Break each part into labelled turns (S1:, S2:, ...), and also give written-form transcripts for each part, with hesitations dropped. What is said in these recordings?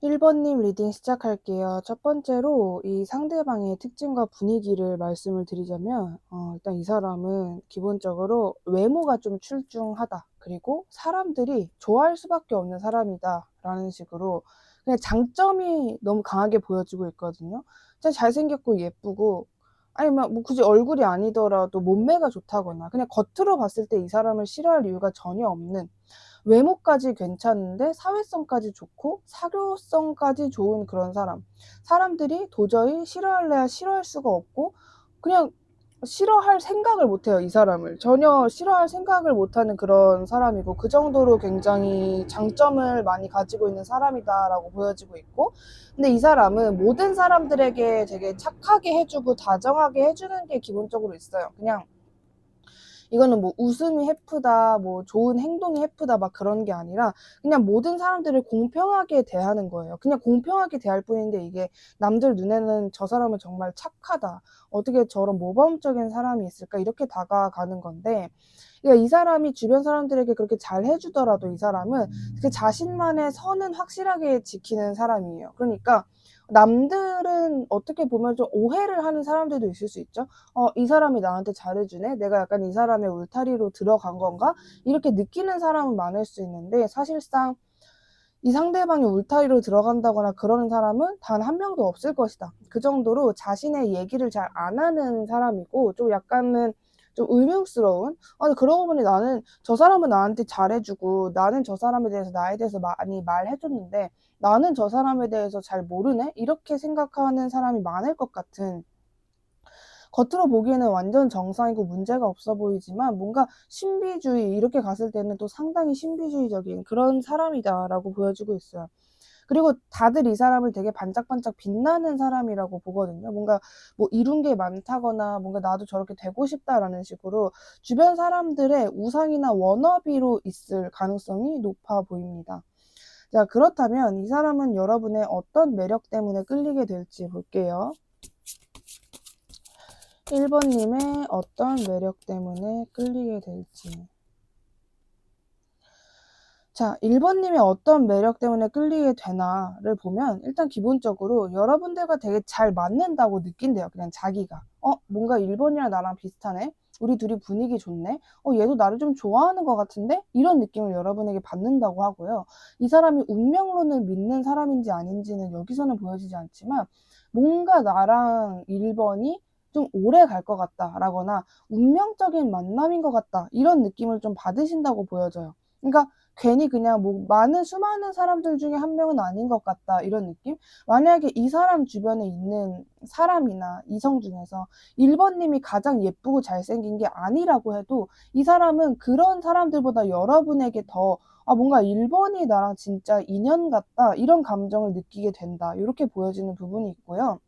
S1: 1번님 리딩 시작할게요. 첫 번째로 이 상대방의 특징과 분위기를 말씀을 드리자면 일단 이 사람은 기본적으로 외모가 좀 출중하다. 그리고 사람들이 좋아할 수밖에 없는 사람이다 라는 식으로 그냥 장점이 너무 강하게 보여지고 있거든요. 진짜 잘생겼고 예쁘고 아니면 뭐 굳이 얼굴이 아니더라도 몸매가 좋다거나 그냥 겉으로 봤을 때 이 사람을 싫어할 이유가 전혀 없는, 외모까지 괜찮은데 사회성까지 좋고 사교성까지 좋은 그런 사람. 사람들이 도저히 싫어할래야 싫어할 수가 없고 그냥 싫어할 생각을 못 해요, 이 사람을. 전혀 싫어할 생각을 못 하는 그런 사람이고 그 정도로 굉장히 장점을 많이 가지고 있는 사람이다라고 보여지고 있고, 근데 이 사람은 모든 사람들에게 되게 착하게 해 주고 다정하게 해 주는 게 기본적으로 있어요. 그냥 이거는 뭐 웃음이 해프다, 뭐 좋은 행동이 해프다 막 그런 게 아니라 그냥 모든 사람들을 공평하게 대하는 거예요. 그냥 공평하게 대할 뿐인데 이게 남들 눈에는 '저 사람은 정말 착하다. 어떻게 저런 모범적인 사람이 있을까?' 이렇게 다가가는 건데, 그러니까 이 사람이 주변 사람들에게 그렇게 잘 해 주더라도 이 사람은 그 자신만의 선은 확실하게 지키는 사람이에요. 그러니까 남들은 어떻게 보면 좀 오해를 하는 사람들도 있을 수 있죠. '이 사람이 나한테 잘해 주네. 내가 약간 이 사람의 울타리로 들어간 건가?' 이렇게 느끼는 사람은 많을 수 있는데, 사실상 이 상대방이 울타리로 들어간다거나 그러는 사람은 단 한 명도 없을 것이다. 그 정도로 자신의 얘기를 잘 안 하는 사람이고 좀 약간은 좀 의문스러운, 아니 그러고 보니 나는 저 사람은 나한테 잘해 주고 나는 저 사람에 대해서 나에 대해서 많이 말해 줬는데 나는 저 사람에 대해서 잘 모르네? 이렇게 생각하는 사람이 많을 것 같은, 겉으로 보기에는 완전 정상이고 문제가 없어 보이지만 뭔가 신비주의, 이렇게 갔을 때는 또 상당히 신비주의적인 그런 사람이다라고 보여지고 있어요. 그리고 다들 이 사람을 되게 반짝반짝 빛나는 사람이라고 보거든요. 뭔가 뭐 이룬 게 많다거나 뭔가 '나도 저렇게 되고 싶다.'라는 식으로 주변 사람들의 우상이나 워너비로 있을 가능성이 높아 보입니다. 자, 그렇다면 이 사람은 여러분의 어떤 매력 때문에 끌리게 될지 볼게요. 1번님의 어떤 매력 때문에 끌리게 될지. 자, 1번님이 어떤 매력 때문에 끌리게 되나를 보면 일단 기본적으로 여러분들과 되게 잘 맞는다고 느낀대요, 그냥 자기가. 뭔가 1번이랑 나랑 비슷하네? 우리 둘이 분위기 좋네? 얘도 나를 좀 좋아하는 것 같은데? 이런 느낌을 여러분에게 받는다고 하고요. 이 사람이 운명론을 믿는 사람인지 아닌지는 여기서는 보여지지 않지만 뭔가 나랑 1번이 좀 오래 갈 것 같다라거나 운명적인 만남인 것 같다, 이런 느낌을 좀 받으신다고 보여져요. 그러니까 괜히 그냥 뭐 많은 수많은 사람들 중에 한 명은 아닌 것 같다, 이런 느낌? 만약에 이 사람 주변에 있는 사람이나 이성 중에서 1번님이 가장 예쁘고 잘생긴 게 아니라고 해도 이 사람은 그런 사람들보다 여러분에게 더 뭔가 1번이 나랑 진짜 인연 같다, 이런 감정을 느끼게 된다, 이렇게 보여지는 부분이 있고요.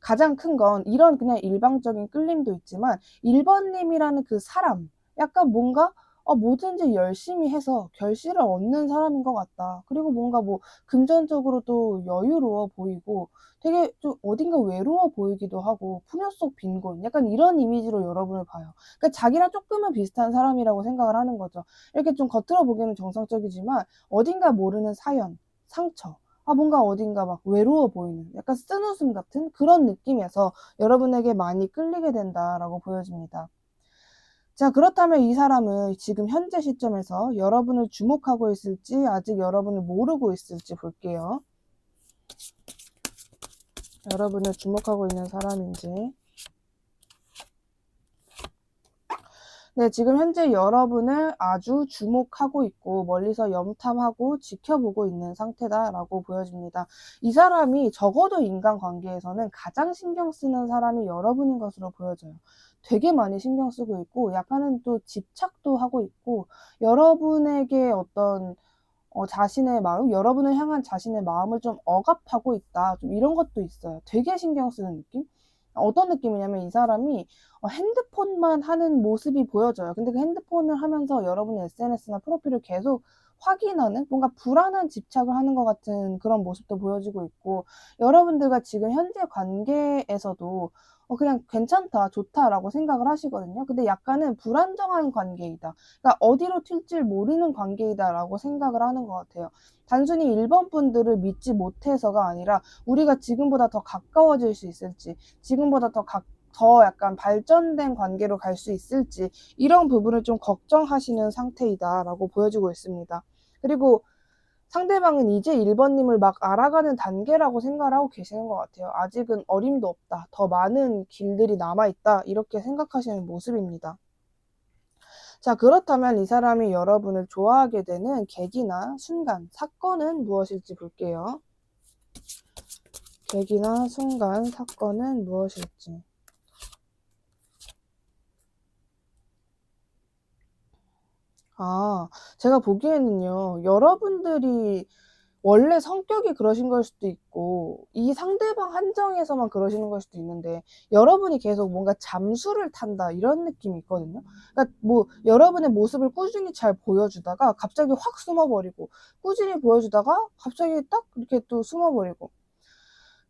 S1: 가장 큰 건 이런 그냥 일방적인 끌림도 있지만 1번님이라는 그 사람, 약간 뭔가 뭐든지 열심히 해서 결실을 얻는 사람인 것 같다. 그리고 뭔가 뭐 금전적으로도 여유로워 보이고 되게 좀 어딘가 외로워 보이기도 하고 풍요 속 빈곤, 약간 이런 이미지로 여러분을 봐요. 그러니까 자기랑 조금은 비슷한 사람이라고 생각을 하는 거죠. 이렇게 좀 겉으로 보기에는 정상적이지만 어딘가 모르는 사연, 상처, 뭔가 어딘가 막 외로워 보이는 약간 쓴웃음 같은 그런 느낌에서 여러분에게 많이 끌리게 된다라고 보여집니다. 자, 그렇다면 이 사람은 지금 현재 시점에서 여러분을 주목하고 있을지 아직 여러분을 모르고 있을지 볼게요. 여러분을 주목하고 있는 사람인지. 네, 지금 현재 여러분을 아주 주목하고 있고 멀리서 염탐하고 지켜보고 있는 상태다라고 보여집니다. 이 사람이 적어도 인간관계에서는 가장 신경 쓰는 사람이 여러분인 것으로 보여져요. 되게 많이 신경 쓰고 있고 약간은 또 집착도 하고 있고 여러분에게 어떤 자신의 마음, 여러분을 향한 자신의 마음을 좀 억압하고 있다, 좀 이런 것도 있어요. 되게 신경 쓰는 느낌? 어떤 느낌이냐면 이 사람이 핸드폰만 하는 모습이 보여져요. 근데 그 핸드폰을 하면서 여러분의 SNS나 프로필을 계속 확인하는, 뭔가 불안한 집착을 하는 것 같은 그런 모습도 보여지고 있고, 여러분들과 지금 현재 관계에서도 그냥 '괜찮다. 좋다.'라고 생각을 하시거든요. 근데 약간은 '불안정한 관계이다. 그러니까 어디로 튈지를 모르는 관계이다.'라고 생각을 하는 것 같아요. 단순히 일본 분들을 믿지 못해서가 아니라 우리가 지금보다 더 가까워질 수 있을지, 지금보다 더 약간 발전된 관계로 갈 수 있을지, 이런 부분을 좀 걱정하시는 상태이다라고 보여지고 있습니다. 그리고 상대방은 이제 1번 님을 막 알아가는 단계라고 생각을 하고 계시는 것 같아요. 아직은 어림도 없다. 더 많은 길들이 남아있다. 이렇게 생각하시는 모습입니다. 자, 그렇다면 이 사람이 여러분을 좋아하게 되는 계기나 순간, 사건은 무엇일지 볼게요. 계기나 순간, 사건은 무엇일지. 제가 보기에는요, 여러분들이 원래 성격이 그러신 걸 수도 있고, 이 상대방 한정에서만 그러시는 걸 수도 있는데, 여러분이 계속 뭔가 잠수를 탄다, 이런 느낌이 있거든요. 그러니까 뭐, 여러분의 모습을 꾸준히 잘 보여주다가 갑자기 확 숨어버리고, 꾸준히 보여주다가 갑자기 딱 이렇게 또 숨어버리고,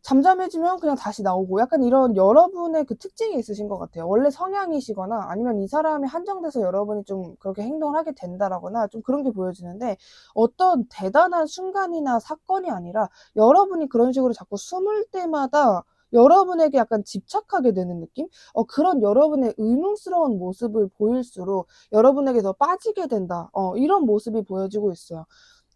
S1: 잠잠해지면 그냥 다시 나오고, 약간 이런 여러분의 그 특징이 있으신 것 같아요. 원래 성향이시거나 아니면 이 사람이 한정돼서 여러분이 좀 그렇게 행동을 하게 된다라거나 좀 그런 게 보여지는데, 어떤 대단한 순간이나 사건이 아니라 여러분이 그런 식으로 자꾸 숨을 때마다 여러분에게 약간 집착하게 되는 느낌? 그런 여러분의 의문스러운 모습을 보일수록 여러분에게 더 빠지게 된다. 이런 모습이 보여지고 있어요.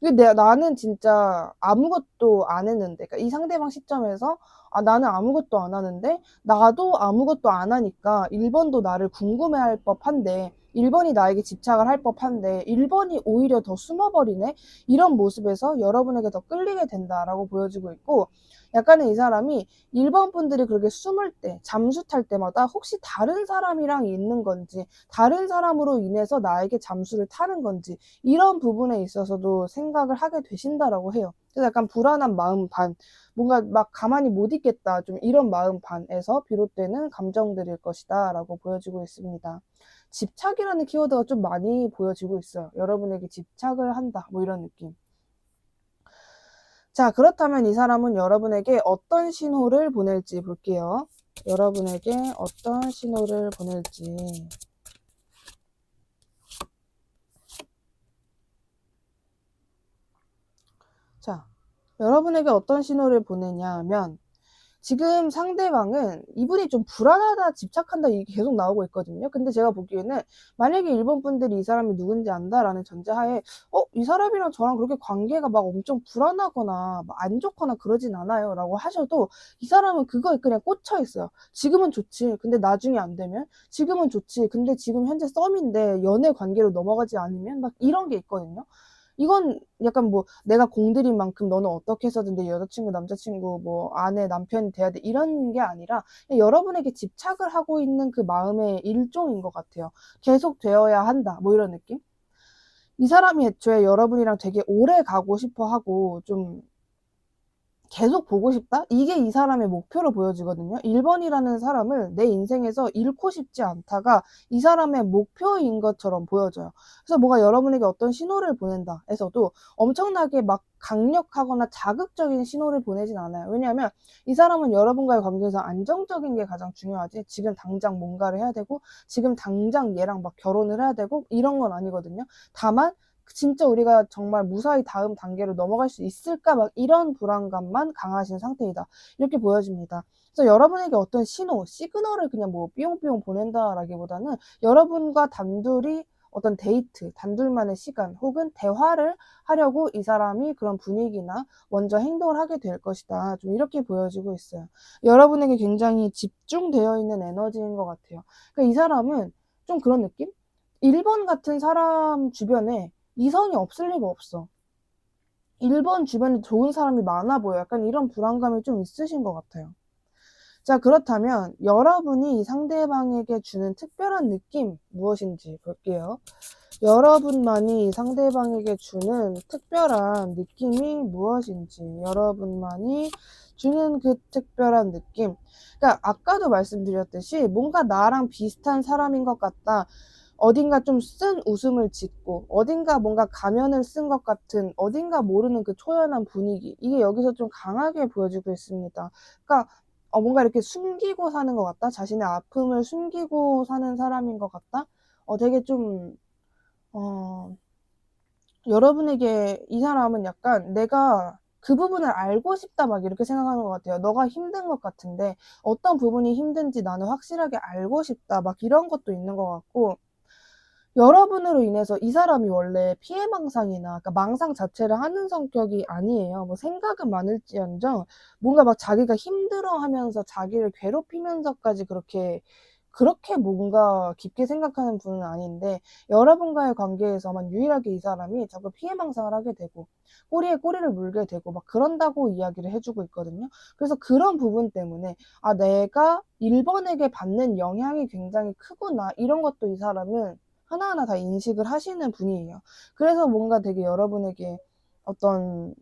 S1: 근데 나는 진짜 아무것도 안 했는데, 그러니까 이 상대방 시점에서 나는 아무것도 안 하는데 나도 아무것도 안 하니까 1번도 나를 궁금해할 법한데, 1번이 나에게 집착을 할 법한데 1번이 오히려 더 숨어버리네? 이런 모습에서 여러분에게 더 끌리게 된다라고 보여지고 있고, 약간은 이 사람이 1번 분들이 그렇게 숨을 때, 잠수 탈 때마다 혹시 다른 사람이랑 있는 건지, 다른 사람으로 인해서 나에게 잠수를 타는 건지, 이런 부분에 있어서도 생각을 하게 되신다라고 해요. 그래서 약간 불안한 마음 반, 뭔가 막 가만히 못 있겠다, 좀 이런 마음 반에서 비롯되는 감정들일 것이다 라고 보여지고 있습니다. 집착이라는 키워드가 좀 많이 보여지고 있어요. 여러분에게 집착을 한다, 뭐 이런 느낌. 자, 그렇다면 이 사람은 여러분에게 어떤 신호를 보낼지 볼게요. 여러분에게 어떤 신호를 보낼지. 자, 여러분에게 어떤 신호를 보내냐 하면, 지금 상대방은 이분이 좀 불안하다, 집착한다, 이게 계속 나오고 있거든요. 근데 제가 보기에는 만약에 일본 분들이 이 사람이 누군지 안다라는 전제하에 이 사람이랑 저랑 그렇게 관계가 막 엄청 불안하거나 막 안 좋거나 그러진 않아요 라고 하셔도, 이 사람은 그거에 그냥 꽂혀 있어요. 지금은 좋지, 근데 나중에 안 되면, 지금은 좋지, 근데 지금 현재 썸인데 연애 관계로 넘어가지 않으면, 막 이런 게 있거든요. 이건 약간 뭐 내가 공들인 만큼 너는 어떻게 해서든 내 여자친구, 남자친구, 뭐 아내, 남편이 돼야 돼, 이런 게 아니라 그냥 여러분에게 집착을 하고 있는 그 마음의 일종인 것 같아요. 계속 되어야 한다, 뭐 이런 느낌? 이 사람이 애초에 여러분이랑 되게 오래 가고 싶어 하고 좀 계속 보고 싶다? 이게 이 사람의 목표로 보여지거든요. 1번이라는 사람을 내 인생에서 잃고 싶지 않다가 이 사람의 목표인 것처럼 보여져요. 그래서 뭐가 여러분에게 어떤 신호를 보낸다 해서도 엄청나게 막 강력하거나 자극적인 신호를 보내진 않아요. 왜냐하면 이 사람은 여러분과의 관계에서 안정적인 게 가장 중요하지, 지금 당장 뭔가를 해야 되고 지금 당장 얘랑 막 결혼을 해야 되고 이런 건 아니거든요. 다만 진짜 우리가 정말 무사히 다음 단계로 넘어갈 수 있을까, 막 이런 불안감만 강하신 상태이다, 이렇게 보여집니다. 그래서 여러분에게 어떤 신호, 시그널을 그냥 뭐 삐용삐용 보낸다라기보다는 여러분과 단둘이 어떤 데이트, 단둘만의 시간 혹은 대화를 하려고 이 사람이 그런 분위기나 먼저 행동을 하게 될 것이다, 좀 이렇게 보여지고 있어요. 여러분에게 굉장히 집중되어 있는 에너지인 것 같아요. 그러니까 이 사람은 좀 그런 느낌? 1번 같은 사람 주변에 이성이 없을 리가 없어. 1번 주변에 좋은 사람이 많아 보여. 약간 이런 불안감이 좀 있으신 것 같아요. 자, 그렇다면 여러분이 상대방에게 주는 특별한 느낌 무엇인지 볼게요. 여러분만이 상대방에게 주는 특별한 느낌이 무엇인지, 여러분만이 주는 그 특별한 느낌. 그러니까 아까도 말씀드렸듯이 뭔가 나랑 비슷한 사람인 것 같다, 어딘가 좀 쓴 웃음을 짓고 어딘가 뭔가 가면을 쓴 것 같은 어딘가 모르는 그 초연한 분위기, 이게 여기서 좀 강하게 보여지고 있습니다. 그러니까 뭔가 이렇게 숨기고 사는 것 같다, 자신의 아픔을 숨기고 사는 사람인 것 같다. 되게 좀 여러분에게 이 사람은 약간 내가 그 부분을 알고 싶다 막 이렇게 생각하는 것 같아요. 너가 힘든 것 같은데 어떤 부분이 힘든지 나는 확실하게 알고 싶다 막 이런 것도 있는 것 같고, 여러분으로 인해서 이 사람이 원래 피해망상이나 그러니까 망상 자체를 하는 성격이 아니에요. 뭐 생각은 많을지언정 뭔가 막 자기가 힘들어하면서 자기를 괴롭히면서까지 그렇게 뭔가 깊게 생각하는 분은 아닌데, 여러분과의 관계에서만 유일하게 이 사람이 자꾸 피해망상을 하게 되고 꼬리에 꼬리를 물게 되고 막 그런다고 이야기를 해주고 있거든요. 그래서 그런 부분 때문에 내가 1번에게 받는 영향이 굉장히 크구나, 이런 것도 이 사람은 하나하나 다 인식을 하시는 분이에요. 그래서 뭔가 되게 여러분에게 어떤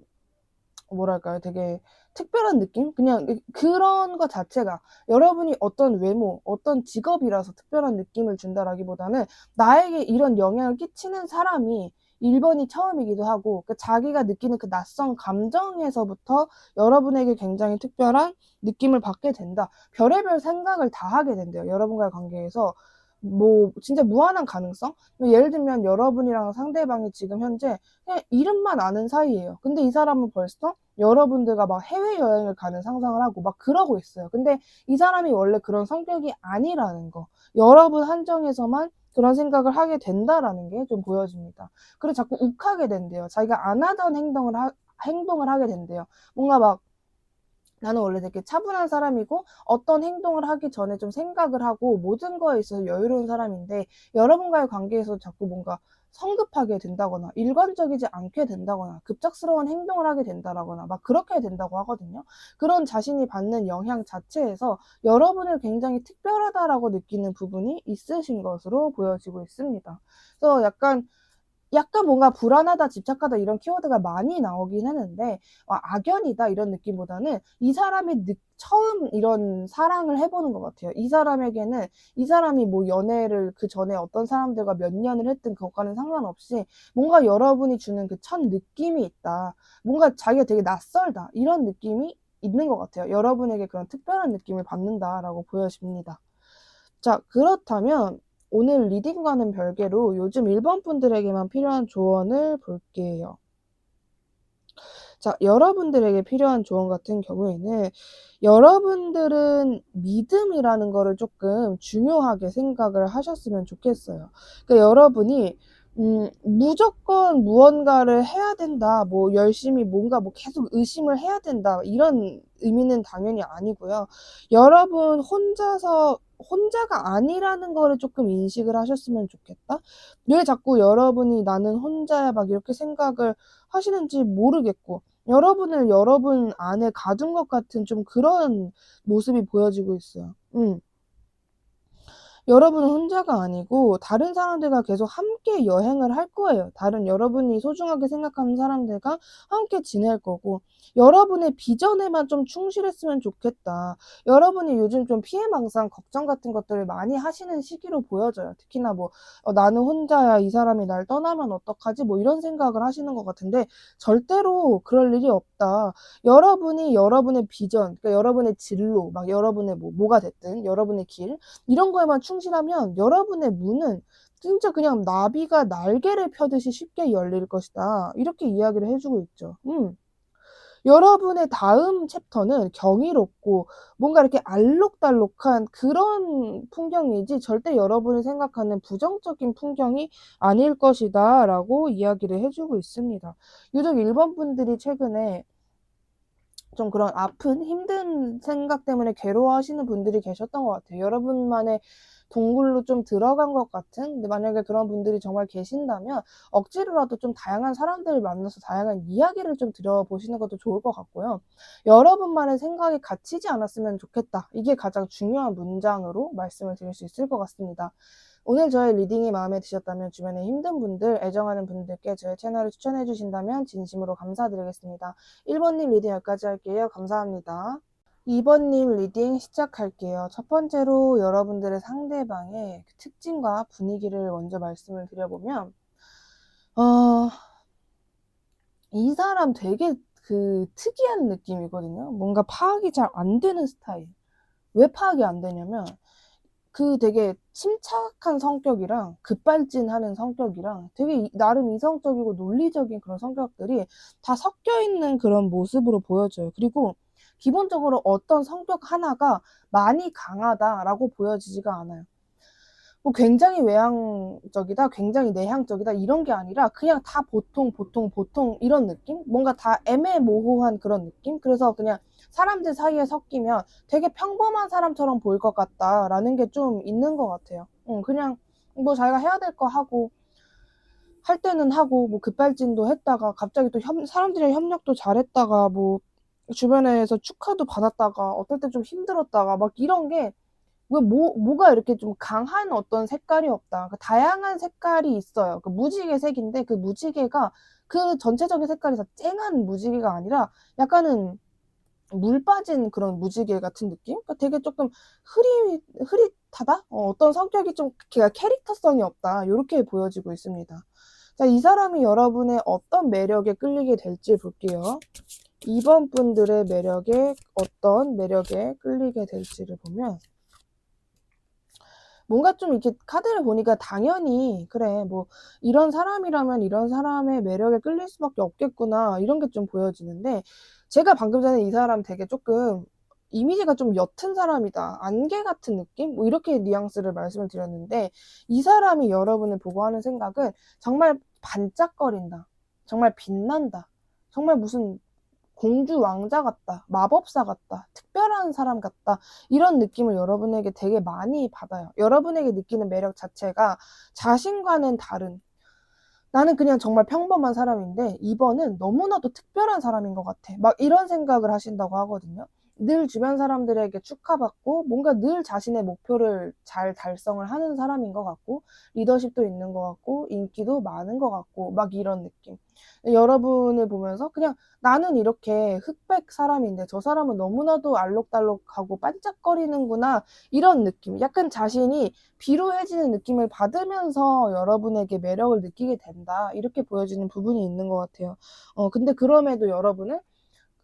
S1: 뭐랄까요, 되게 특별한 느낌? 그냥 그런 것 자체가 여러분이 어떤 외모, 어떤 직업이라서 특별한 느낌을 준다라기보다는 나에게 이런 영향을 끼치는 사람이 1번이 처음이기도 하고, 자기가 느끼는 그 낯선 감정에서부터 여러분에게 굉장히 특별한 느낌을 받게 된다. 별의별 생각을 다 하게 된대요, 여러분과의 관계에서. 뭐 진짜 무한한 가능성? 예를 들면 여러분이랑 상대방이 지금 현재 그냥 이름만 아는 사이예요. 근데 이 사람은 벌써 여러분들과 막 해외여행을 가는 상상을 하고 막 그러고 있어요. 근데 이 사람이 원래 그런 성격이 아니라는 거, 여러분 한정에서만 그런 생각을 하게 된다라는 게 좀 보여집니다. 그리고 자꾸 욱하게 된대요. 자기가 안 하던 행동을 하게 된대요. 뭔가 막 나는 원래 되게 차분한 사람이고 어떤 행동을 하기 전에 좀 생각을 하고 모든 거에 있어서 여유로운 사람인데, 여러분과의 관계에서 자꾸 뭔가 성급하게 된다거나 일관적이지 않게 된다거나 급작스러운 행동을 하게 된다거나 막 그렇게 된다고 하거든요. 그런 자신이 받는 영향 자체에서 여러분을 굉장히 특별하다라고 느끼는 부분이 있으신 것으로 보여지고 있습니다. 그래서 약간 뭔가 불안하다, 집착하다 이런 키워드가 많이 나오긴 했는데 악연이다 이런 느낌보다는 이 사람이 처음 이런 사랑을 해보는 것 같아요. 이 사람에게는 이 사람이 뭐 연애를 그 전에 어떤 사람들과 몇 년을 했든 그것과는 상관없이 뭔가 여러분이 주는 그 첫 느낌이 있다. 뭔가 자기가 되게 낯설다, 이런 느낌이 있는 것 같아요. 여러분에게 그런 특별한 느낌을 받는다라고 보여집니다. 자, 그렇다면 오늘 리딩과는 별개로 요즘 1번 분들에게만 필요한 조언을 볼게요. 자, 여러분들에게 필요한 조언 같은 경우에는 여러분들은 믿음이라는 거를 조금 중요하게 생각을 하셨으면 좋겠어요. 그러니까 여러분이 무조건 무언가를 해야 된다, 뭐 열심히 뭔가 뭐 계속 의심을 해야 된다, 이런 의미는 당연히 아니고요. 여러분 혼자가 아니라는 거를 조금 인식을 하셨으면 좋겠다. 왜 자꾸 여러분이 나는 혼자야 막 이렇게 생각을 하시는지 모르겠고, 여러분을 여러분 안에 가둔 것 같은 좀 그런 모습이 보여지고 있어요. 여러분은 혼자가 아니고 다른 사람들과 계속 함께 여행을 할 거예요. 다른 여러분이 소중하게 생각하는 사람들과 함께 지낼 거고, 여러분의 비전에만 좀 충실했으면 좋겠다. 여러분이 요즘 좀 피해망상, 걱정 같은 것들을 많이 하시는 시기로 보여져요. 특히나 뭐 나는 혼자야, 이 사람이 날 떠나면 어떡하지, 뭐 이런 생각을 하시는 것 같은데 절대로 그럴 일이 없다. 여러분이 여러분의 비전, 그러니까 여러분의 진로, 막 여러분의 뭐가 됐든 여러분의 길, 이런 거에만 충실하면 여러분의 문은 진짜 그냥 나비가 날개를 펴듯이 쉽게 열릴 것이다, 이렇게 이야기를 해주고 있죠. 여러분의 다음 챕터는 경이롭고 뭔가 이렇게 알록달록한 그런 풍경이지 절대 여러분이 생각하는 부정적인 풍경이 아닐 것이다 라고 이야기를 해주고 있습니다. 유독 1번 분들이 최근에 좀 그런 아픈 힘든 생각 때문에 괴로워하시는 분들이 계셨던 것 같아요. 여러분만의 동굴로 좀 들어간 것 같은. 근데 만약에 그런 분들이 정말 계신다면 억지로라도 좀 다양한 사람들을 만나서 다양한 이야기를 좀 들어보시는 것도 좋을 것 같고요. 여러분만의 생각이 갇히지 않았으면 좋겠다, 이게 가장 중요한 문장으로 말씀을 드릴 수 있을 것 같습니다. 오늘 저의 리딩이 마음에 드셨다면 주변에 힘든 분들, 애정하는 분들께 저의 채널을 추천해 주신다면 진심으로 감사드리겠습니다. 1번님 리딩 여기까지 할게요. 감사합니다. 2번님 리딩 시작할게요. 첫 번째로 여러분들의 상대방의 특징과 분위기를 먼저 말씀을 드려보면, 이 사람 되게 특이한 느낌이거든요. 뭔가 파악이 잘 안 되는 스타일. 왜 파악이 안 되냐면, 되게 침착한 성격이랑 급발진하는 성격이랑 되게 나름 이성적이고 논리적인 그런 성격들이 다 섞여 있는 그런 모습으로 보여져요. 그리고 기본적으로 어떤 성격 하나가 많이 강하다라고 보여지지가 않아요. 뭐 굉장히 외향적이다, 굉장히 내향적이다 이런 게 아니라 그냥 다 보통 이런 느낌? 뭔가 다 애매모호한 그런 느낌? 그래서 그냥 사람들 사이에 섞이면 되게 평범한 사람처럼 보일 것 같다라는 게 좀 있는 것 같아요. 그냥 뭐 자기가 해야 될 거 하고 할 때는 하고 뭐 급발진도 했다가 갑자기 또 사람들이랑 협력도 잘했다가 뭐 주변에서 축하도 받았다가 어떨 때 좀 힘들었다가 막 이런 게 뭐가 이렇게 좀 강한 어떤 색깔이 없다. 그 다양한 색깔이 있어요. 그 무지개 색인데 그 무지개가 그 전체적인 색깔이 다 쨍한 무지개가 아니라 약간은 물 빠진 그런 무지개 같은 느낌? 그러니까 되게 조금 흐릿하다? 어떤 성격이 좀 캐릭터성이 없다. 이렇게 보여지고 있습니다. 자, 이 사람이 여러분의 어떤 매력에 끌리게 될지 볼게요. 2번 분들의 매력에 어떤 매력에 끌리게 될지를 보면 뭔가 좀 이렇게 카드를 보니까 당연히 그래 뭐 이런 사람이라면 이런 사람의 매력에 끌릴 수밖에 없겠구나 이런 게 좀 보여지는데 제가 방금 전에 이 사람 되게 조금 이미지가 좀 옅은 사람이다 안개 같은 느낌 뭐 이렇게 뉘앙스를 말씀을 드렸는데 이 사람이 여러분을 보고 하는 생각은 정말 반짝거린다 정말 빛난다 정말 무슨 공주 왕자 같다, 마법사 같다, 특별한 사람 같다 이런 느낌을 여러분에게 되게 많이 받아요. 여러분에게 느끼는 매력 자체가 자신과는 다른 나는 그냥 정말 평범한 사람인데 2번은 너무나도 특별한 사람인 것 같아. 막 이런 생각을 하신다고 하거든요. 늘 주변 사람들에게 축하받고 뭔가 늘 자신의 목표를 잘 달성을 하는 사람인 것 같고 리더십도 있는 것 같고 인기도 많은 것 같고 막 이런 느낌. 여러분을 보면서 그냥 나는 이렇게 흑백 사람인데 저 사람은 너무나도 알록달록하고 반짝거리는구나 이런 느낌. 약간 자신이 비루해지는 느낌을 받으면서 여러분에게 매력을 느끼게 된다. 이렇게 보여지는 부분이 있는 것 같아요. 근데 그럼에도 여러분은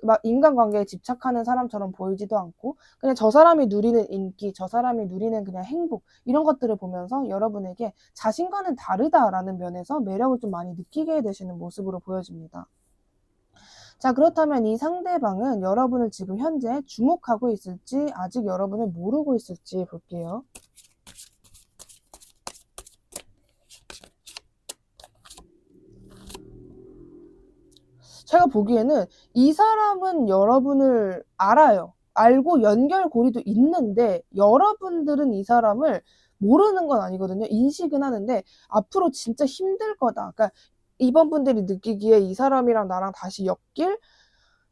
S1: 막 인간관계에 집착하는 사람처럼 보이지도 않고 그냥 저 사람이 누리는 인기, 저 사람이 누리는 그냥 행복 이런 것들을 보면서 여러분에게 자신과는 다르다라는 면에서 매력을 좀 많이 느끼게 되시는 모습으로 보여집니다. 자, 그렇다면 이 상대방은 여러분을 지금 현재 주목하고 있을지 아직 여러분을 모르고 있을지 볼게요. 제가 보기에는 이 사람은 여러분을 알아요. 알고 연결고리도 있는데 여러분들은 이 사람을 모르는 건 아니거든요. 인식은 하는데 앞으로 진짜 힘들 거다. 그러니까 이번 분들이 느끼기에 이 사람이랑 나랑 다시 엮일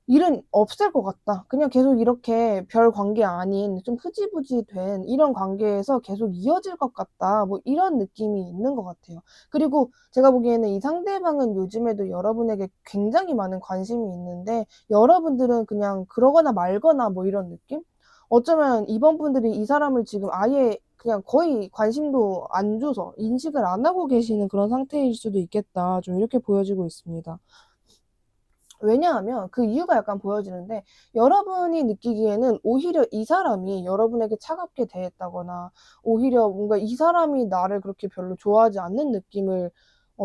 S1: 일은 없을 것 같다. 그냥 계속 이렇게 별 관계 아닌 좀 흐지부지 된 이런 관계에서 계속 이어질 것 같다. 뭐 이런 느낌이 있는 것 같아요. 그리고 제가 보기에는 이 상대방은 요즘에도 여러분에게 굉장히 많은 관심이 있는데 여러분들은 그냥 그러거나 말거나 뭐 이런 느낌? 어쩌면 이번 분들이 이 사람을 지금 아예 그냥 거의 관심도 안 줘서 인식을 안 하고 계시는 그런 상태일 수도 있겠다. 좀 이렇게 보여지고 있습니다. 왜냐하면 그 이유가 약간 보여지는데 여러분이 느끼기에는 오히려 이 사람이 여러분에게 차갑게 대했다거나 오히려 뭔가 이 사람이 나를 그렇게 별로 좋아하지 않는 느낌을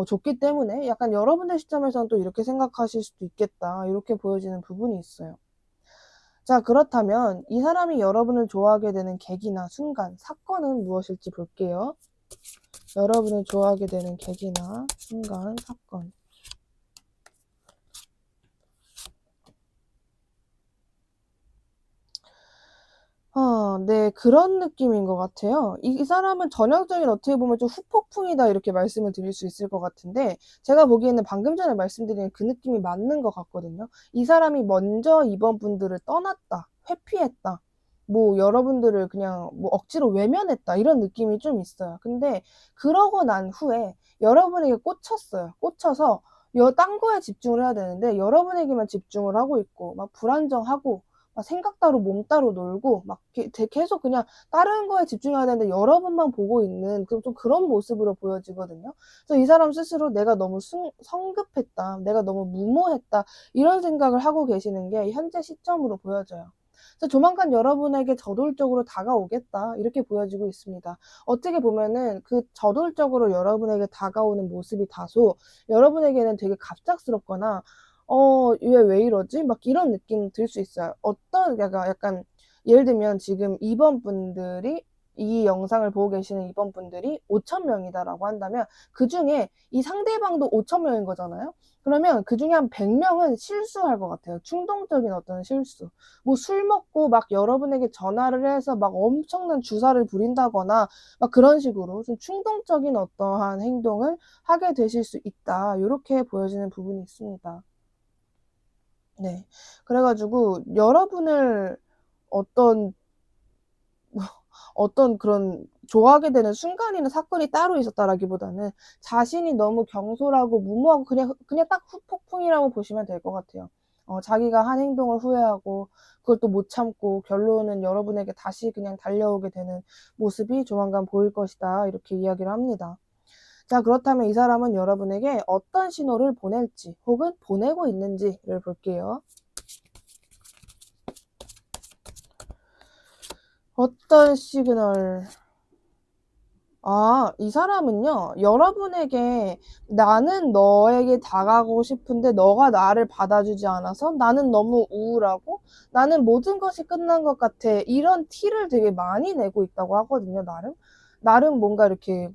S1: 줬기 때문에 약간 여러분의 시점에서는 또 이렇게 생각하실 수도 있겠다 이렇게 보여지는 부분이 있어요. 자, 그렇다면 이 사람이 여러분을 좋아하게 되는 계기나 순간, 사건은 무엇일지 볼게요. 여러분을 좋아하게 되는 계기나 순간, 사건. 네, 그런 느낌인 것 같아요. 이 사람은 전형적인 어떻게 보면 좀 후폭풍이다 이렇게 말씀을 드릴 수 있을 것 같은데 제가 보기에는 방금 전에 말씀드린 그 느낌이 맞는 것 같거든요. 이 사람이 먼저 이번 분들을 떠났다, 회피했다, 뭐 여러분들을 그냥 뭐 억지로 외면했다 이런 느낌이 좀 있어요. 근데 그러고 난 후에 여러분에게 꽂혔어요. 꽂혀서 딴 거에 집중을 해야 되는데 여러분에게만 집중을 하고 있고 막 불안정하고 막 생각 따로 몸 따로 놀고 막 계속 그냥 다른 거에 집중해야 되는데 여러분만 보고 있는 좀 그런 모습으로 보여지거든요. 그래서 이 사람 스스로 내가 너무 성급했다, 내가 너무 무모했다, 이런 생각을 하고 계시는 게 현재 시점으로 보여져요. 그래서 조만간 여러분에게 저돌적으로 다가오겠다, 이렇게 보여지고 있습니다. 어떻게 보면은 그 저돌적으로 여러분에게 다가오는 모습이 다소 여러분에게는 되게 갑작스럽거나 얘 왜 이러지? 막 이런 느낌 들 수 있어요. 약간 예를 들면 지금 이 영상을 보고 계시는 이번 분들이 5,000명이다라고 한다면 그중에 이 상대방도 5,000명인 거잖아요. 그러면 그중에 한 100명은 실수할 것 같아요. 충동적인 어떤 실수. 뭐 술 먹고 막 여러분에게 전화를 해서 막 엄청난 주사를 부린다거나 막 그런 식으로 좀 충동적인 어떠한 행동을 하게 되실 수 있다, 요렇게 보여지는 부분이 있습니다. 네. 그래가지고 여러분을 어떤 그런 좋아하게 되는 순간이나 사건이 따로 있었다라기보다는 자신이 너무 경솔하고 무모하고 그냥 딱 후폭풍이라고 보시면 될 것 같아요. 자기가 한 행동을 후회하고 그걸 또 못 참고 결론은 여러분에게 다시 그냥 달려오게 되는 모습이 조만간 보일 것이다, 이렇게 이야기를 합니다. 자, 그렇다면 이 사람은 여러분에게 어떤 신호를 보낼지 혹은 보내고 있는지를 볼게요. 어떤 시그널? 이 사람은요, 여러분에게 나는 너에게 다가가고 싶은데 너가 나를 받아주지 않아서 나는 너무 우울하고 나는 모든 것이 끝난 것 같아, 이런 티를 되게 많이 내고 있다고 하거든요, 나름. 나름 뭔가 이렇게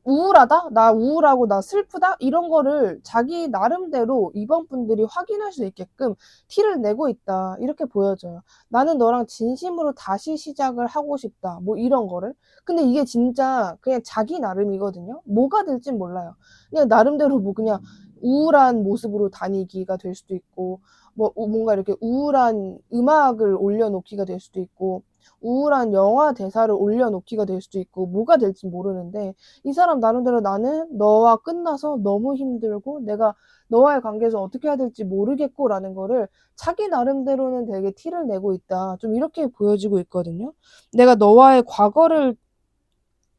S1: 우울하다? 나 우울하고 나 슬프다? 이런 거를 자기 나름대로 이번 분들이 확인할 수 있게끔 티를 내고 있다, 이렇게 보여져요. 나는 너랑 진심으로 다시 시작을 하고 싶다, 뭐 이런 거를. 근데 이게 진짜 그냥 자기 나름이거든요. 뭐가 될진 몰라요. 그냥 나름대로 뭐 그냥 우울한 모습으로 다니기가 될 수도 있고, 뭐 뭔가 이렇게 우울한 음악을 올려놓기가 될 수도 있고, 우울한 영화 대사를 올려놓기가 될 수도 있고, 뭐가 될지 모르는데 이 사람 나름대로 나는 너와 끝나서 너무 힘들고 내가 너와의 관계에서 어떻게 해야 될지 모르겠고 라는 거를 자기 나름대로는 되게 티를 내고 있다, 좀 이렇게 보여지고 있거든요. 내가 너와의 과거를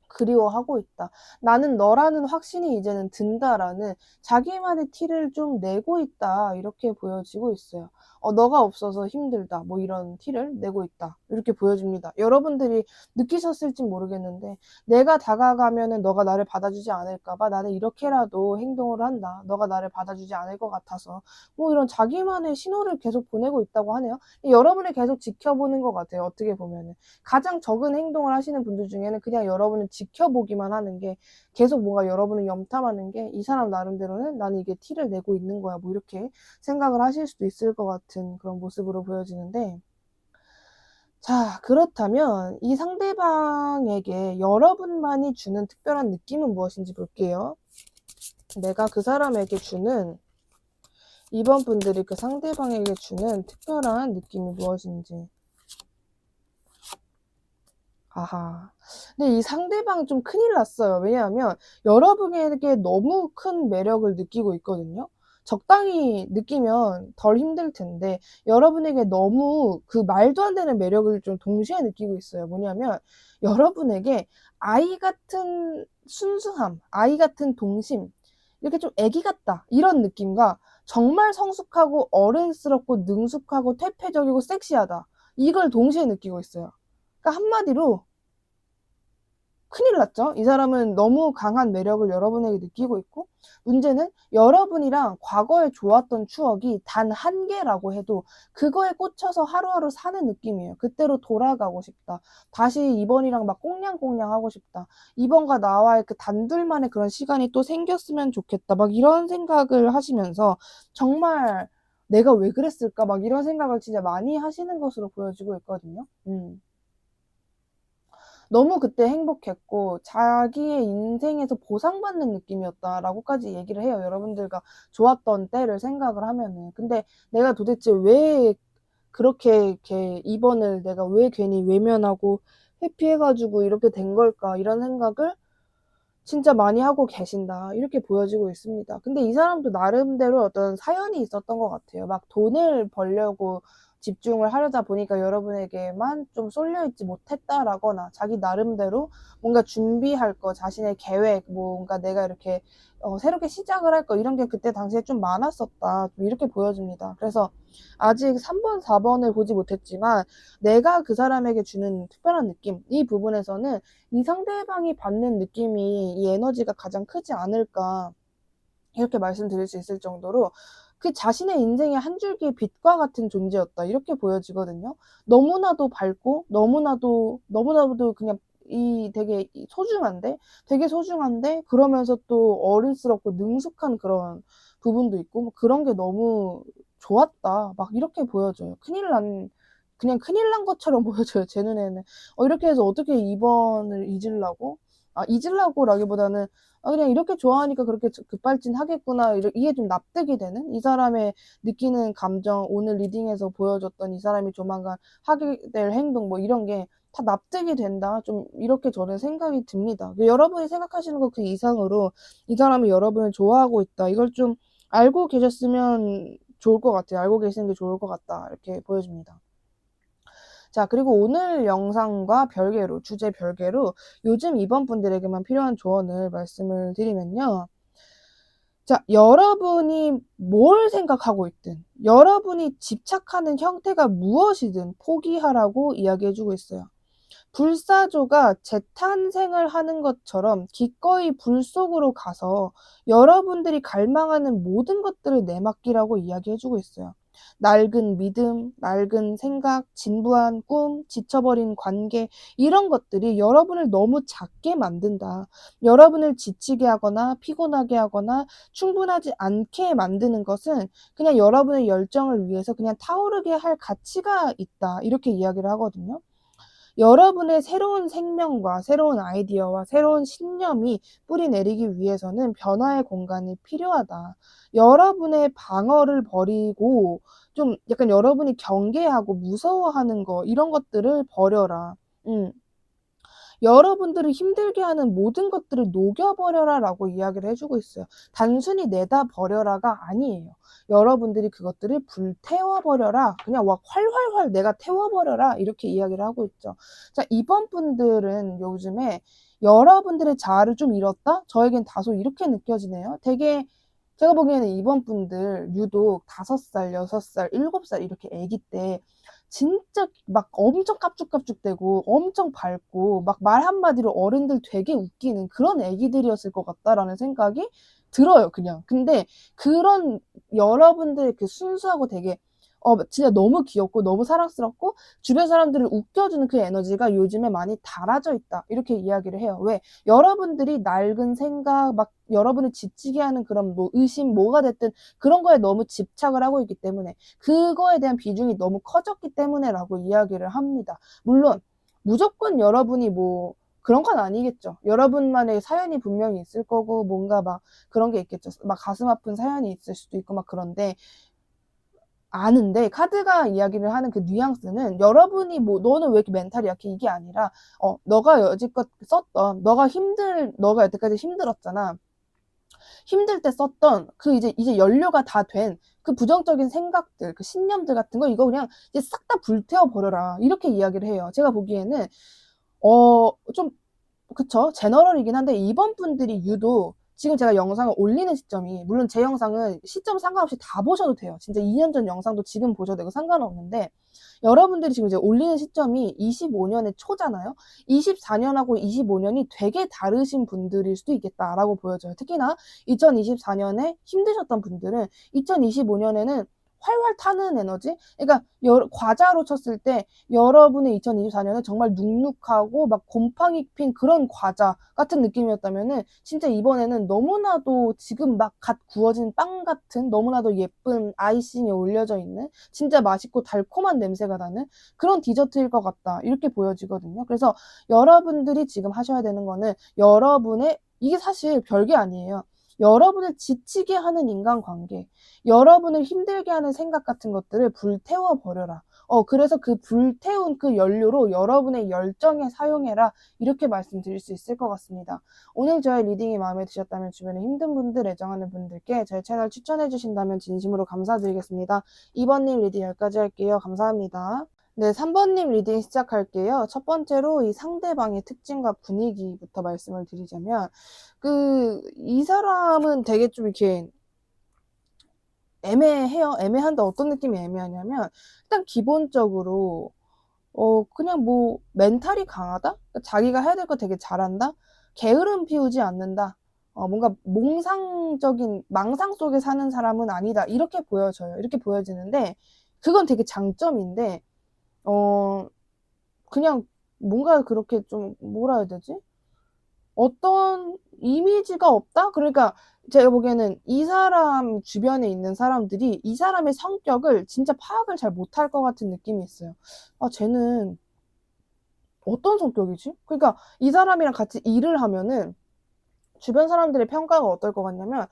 S1: 그리워하고 있다, 나는 너라는 확신이 이제는 든다라는 자기만의 티를 좀 내고 있다, 이렇게 보여지고 있어요. 너가 없어서 힘들다, 뭐 이런 티를 내고 있다, 이렇게 보여집니다. 여러분들이 느끼셨을진 모르겠는데 내가 다가가면은 너가 나를 받아주지 않을까봐 나는 이렇게라도 행동을 한다, 너가 나를 받아주지 않을 것 같아서, 뭐 이런 자기만의 신호를 계속 보내고 있다고 하네요. 여러분을 계속 지켜보는 것 같아요, 어떻게 보면은. 가장 적은 행동을 하시는 분들 중에는 그냥 여러분을 지켜보기만 하는 게, 계속 뭔가 여러분을 염탐하는 게 이 사람 나름대로는 나는 이게 티를 내고 있는 거야, 뭐 이렇게 생각을 하실 수도 있을 것 같은 그런 모습으로 보여지는데, 자, 그렇다면 이 상대방에게 여러분만이 주는 특별한 느낌은 무엇인지 볼게요. 내가 그 사람에게 주는, 이번 분들이 그 상대방에게 주는 특별한 느낌이 무엇인지. 아하. 근데 이 상대방 좀 큰일 났어요. 왜냐하면 여러분에게 너무 큰 매력을 느끼고 있거든요. 적당히 느끼면 덜 힘들 텐데 여러분에게 너무 그 말도 안 되는 매력을 좀 동시에 느끼고 있어요. 뭐냐면 여러분에게 아이 같은 순수함, 아이 같은 동심, 이렇게 좀 애기 같다, 이런 느낌과 정말 성숙하고 어른스럽고 능숙하고 퇴폐적이고 섹시하다, 이걸 동시에 느끼고 있어요. 그러니까 한마디로 큰일 났죠. 이 사람은 너무 강한 매력을 여러분에게 느끼고 있고, 문제는 여러분이랑 과거에 좋았던 추억이 단 한 개라고 해도 그거에 꽂혀서 하루하루 사는 느낌이에요. 그때로 돌아가고 싶다, 다시 이번이랑 막 꽁냥꽁냥 하고 싶다, 이번과 나와의 그 단둘만의 그런 시간이 또 생겼으면 좋겠다, 막 이런 생각을 하시면서 정말 내가 왜 그랬을까, 막 이런 생각을 진짜 많이 하시는 것으로 보여지고 있거든요. 너무 그때 행복했고 자기의 인생에서 보상받는 느낌이었다라고까지 얘기를 해요, 여러분들과 좋았던 때를 생각을 하면은. 근데 내가 도대체 왜 그렇게 이번을 내가 왜 괜히 외면하고 회피해가지고 이렇게 된 걸까, 이런 생각을 진짜 많이 하고 계신다, 이렇게 보여지고 있습니다. 근데 이 사람도 나름대로 어떤 사연이 있었던 것 같아요. 막 돈을 벌려고 집중을 하려다 보니까 여러분에게만 좀 쏠려있지 못했다라거나 자기 나름대로 뭔가 준비할 거, 자신의 계획, 뭔가 내가 이렇게 새롭게 시작을 할 거 이런 게 그때 당시에 좀 많았었다. 좀 이렇게 보여집니다. 그래서 아직 3번, 4번을 보지 못했지만 내가 그 사람에게 주는 특별한 느낌, 이 부분에서는 이 상대방이 받는 느낌이 이 에너지가 가장 크지 않을까 이렇게 말씀드릴 수 있을 정도로 그 자신의 인생의 한 줄기의 빛과 같은 존재였다 이렇게 보여지거든요. 너무나도 밝고 너무나도 그냥 되게 소중한데 그러면서 또 어른스럽고 능숙한 그런 부분도 있고 뭐 그런 게 너무 좋았다 막 이렇게 보여져요. 그냥 큰일 난 것처럼 보여져요, 제 눈에는. 이렇게 해서 어떻게 2번을 잊으려고라기보다는 그냥 이렇게 좋아하니까 그렇게 급발진하겠구나 이게 좀 납득이 되는 이 사람의 느끼는 감정, 오늘 리딩에서 보여줬던 이 사람이 조만간 하게 될 행동 뭐 이런 게 다 납득이 된다. 좀 이렇게 저는 생각이 듭니다. 여러분이 생각하시는 것 그 이상으로 이 사람이 여러분을 좋아하고 있다. 이걸 좀 알고 계셨으면 좋을 것 같아요. 알고 계시는 게 좋을 것 같다. 이렇게 보여집니다. 자, 그리고 오늘 영상과 별개로, 주제 별개로 요즘 이번 분들에게만 필요한 조언을 말씀을 드리면요. 자, 여러분이 뭘 생각하고 있든, 여러분이 집착하는 형태가 무엇이든 포기하라고 이야기해주고 있어요. 불사조가 재탄생을 하는 것처럼 기꺼이 불 속으로 가서 여러분들이 갈망하는 모든 것들을 내맡기라고 이야기해주고 있어요. 낡은 믿음, 낡은 생각, 진부한 꿈, 지쳐버린 관계 이런 것들이 여러분을 너무 작게 만든다. 여러분을 지치게 하거나 피곤하게 하거나 충분하지 않게 만드는 것은 그냥 여러분의 열정을 위해서 그냥 타오르게 할 가치가 있다. 이렇게 이야기를 하거든요. 여러분의 새로운 생명과 새로운 아이디어와 새로운 신념이 뿌리내리기 위해서는 변화의 공간이 필요하다. 여러분의 방어를 버리고 좀 약간 여러분이 경계하고 무서워하는 거 이런 것들을 버려라. 여러분들을 힘들게 하는 모든 것들을 녹여버려라 라고 이야기를 해주고 있어요. 단순히 내다버려라가 아니에요. 여러분들이 그것들을 불태워버려라. 그냥 막 활활활 내가 태워버려라. 이렇게 이야기를 하고 있죠. 자, 이번 분들은 요즘에 여러분들의 자아를 좀 잃었다? 저에겐 다소 이렇게 느껴지네요. 되게 제가 보기에는 이번 분들 유독 5살, 6살, 7살 이렇게 아기 때 진짜 막 엄청 깝죽깝죽대고 엄청 밝고 막 말 한마디로 어른들 되게 웃기는 그런 애기들이었을 것 같다라는 생각이 들어요, 그냥. 근데 그런 여러분들의 그 순수하고 되게 진짜 너무 귀엽고 너무 사랑스럽고 주변 사람들을 웃겨주는 그 에너지가 요즘에 많이 달아져 있다. 이렇게 이야기를 해요. 왜? 여러분들이 낡은 생각, 막 여러분을 지치게 하는 그런 뭐 의심, 뭐가 됐든 그런 거에 너무 집착을 하고 있기 때문에 그거에 대한 비중이 너무 커졌기 때문에라고 이야기를 합니다. 물론 무조건 여러분이 뭐 그런 건 아니겠죠. 여러분만의 사연이 분명히 있을 거고 뭔가 막 그런 게 있겠죠. 막 가슴 아픈 사연이 있을 수도 있고 막 그런데 아는데 카드가 이야기를 하는 그 뉘앙스는 여러분이 뭐 너는 왜 이렇게 멘탈이 약해 이게 아니라 너가 여지껏 썼던 너가 여태까지 힘들었잖아. 힘들 때 썼던 그 이제 연료가 다 된 그 부정적인 생각들, 그 신념들 같은 거 이거 그냥 이제 싹 다 불태워 버려라. 이렇게 이야기를 해요. 제가 보기에는 좀 그쵸. 제너럴이긴 한데 이번 분들이 유독 지금 제가 영상을 올리는 시점이 물론 제 영상은 시점 상관없이 다 보셔도 돼요. 진짜 2년 전 영상도 지금 보셔도 되고 상관없는데 여러분들이 지금 이제 올리는 시점이 25년의 초잖아요. 24년하고 25년이 되게 다르신 분들일 수도 있겠다라고 보여져요. 특히나 2024년에 힘드셨던 분들은 2025년에는 활활 타는 에너지? 그러니까 과자로 쳤을 때 여러분의 2024년은 정말 눅눅하고 막 곰팡이 핀 그런 과자 같은 느낌이었다면은 진짜 이번에는 너무나도 지금 막 갓 구워진 빵 같은 너무나도 예쁜 아이싱이 올려져 있는 진짜 맛있고 달콤한 냄새가 나는 그런 디저트일 것 같다. 이렇게 보여지거든요. 그래서 여러분들이 지금 하셔야 되는 거는 이게 사실 별게 아니에요. 여러분을 지치게 하는 인간관계, 여러분을 힘들게 하는 생각 같은 것들을 불태워 버려라. 그래서 그 불태운 그 연료로 여러분의 열정에 사용해라. 이렇게 말씀드릴 수 있을 것 같습니다. 오늘 저의 리딩이 마음에 드셨다면 주변에 힘든 분들, 애정하는 분들께 저희 채널 추천해 주신다면 진심으로 감사드리겠습니다. 2번님 리딩 여기까지 할게요. 감사합니다. 네, 3번님 리딩 시작할게요. 첫 번째로 이 상대방의 특징과 분위기부터 말씀을 드리자면, 이 사람은 되게 좀 이렇게 애매해요. 애매한데 어떤 느낌이 애매하냐면, 일단 기본적으로, 그냥 뭐, 멘탈이 강하다? 자기가 해야 될 거 되게 잘한다? 게으름 피우지 않는다? 뭔가 망상 속에 사는 사람은 아니다. 이렇게 보여져요. 이렇게 보여지는데, 그건 되게 장점인데, 그냥 뭔가 그렇게 좀 뭐라 해야 되지? 어떤 이미지가 없다? 그러니까 제가 보기에는 이 사람 주변에 있는 사람들이 이 사람의 성격을 진짜 파악을 잘 못할 것 같은 느낌이 있어요. 쟤는 어떤 성격이지? 그러니까 이 사람이랑 같이 일을 하면은 주변 사람들의 평가가 어떨 것 같냐면,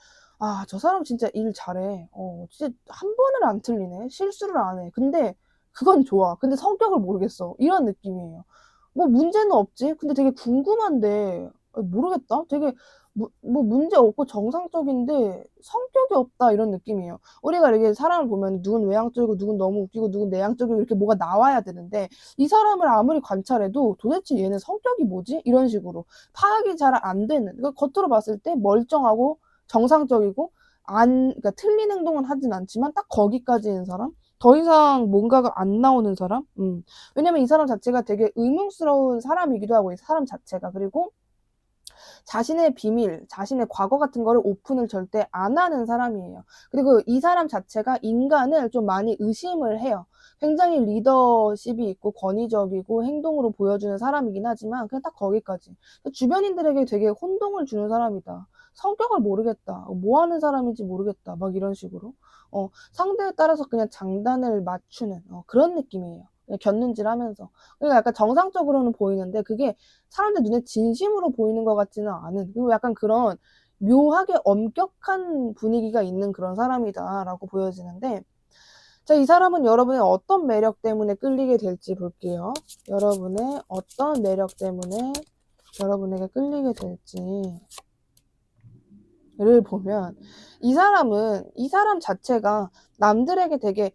S1: 저 사람 진짜 일 잘해. 진짜 한 번을 안 틀리네. 실수를 안 해. 근데 그건 좋아. 근데 성격을 모르겠어. 이런 느낌이에요. 뭐 문제는 없지. 근데 되게 궁금한데 모르겠다. 되게 뭐 문제 없고 정상적인데 성격이 없다 이런 느낌이에요. 우리가 이렇게 사람을 보면 누군 외향적이고 누군 너무 웃기고 누군 내향적이고 이렇게 뭐가 나와야 되는데 이 사람을 아무리 관찰해도 도대체 얘는 성격이 뭐지? 이런 식으로 파악이 잘 안 되는, 그러니까 겉으로 봤을 때 멀쩡하고 정상적이고 그러니까 틀린 행동은 하진 않지만 딱 거기까지인 사람? 더 이상 뭔가가 안 나오는 사람? 왜냐면 이 사람 자체가 되게 의문스러운 사람이기도 하고, 이 사람 자체가. 그리고 자신의 비밀, 자신의 과거 같은 거를 오픈을 절대 안 하는 사람이에요. 그리고 이 사람 자체가 인간을 좀 많이 의심을 해요. 굉장히 리더십이 있고 권위적이고 행동으로 보여주는 사람이긴 하지만 그냥 딱 거기까지. 주변인들에게 되게 혼동을 주는 사람이다. 성격을 모르겠다. 뭐 하는 사람인지 모르겠다. 막 이런 식으로. 상대에 따라서 그냥 장단을 맞추는 그런 느낌이에요. 그냥 곁눈질 하면서. 그러니까 약간 정상적으로는 보이는데 그게 사람들 눈에 진심으로 보이는 것 같지는 않은, 그리고 약간 그런 묘하게 엄격한 분위기가 있는 그런 사람이다라고 보여지는데, 자, 이 사람은 여러분의 어떤 매력 때문에 끌리게 될지 볼게요. 여러분의 어떤 매력 때문에 여러분에게 끌리게 될지를 보면, 이 사람 자체가 남들에게 되게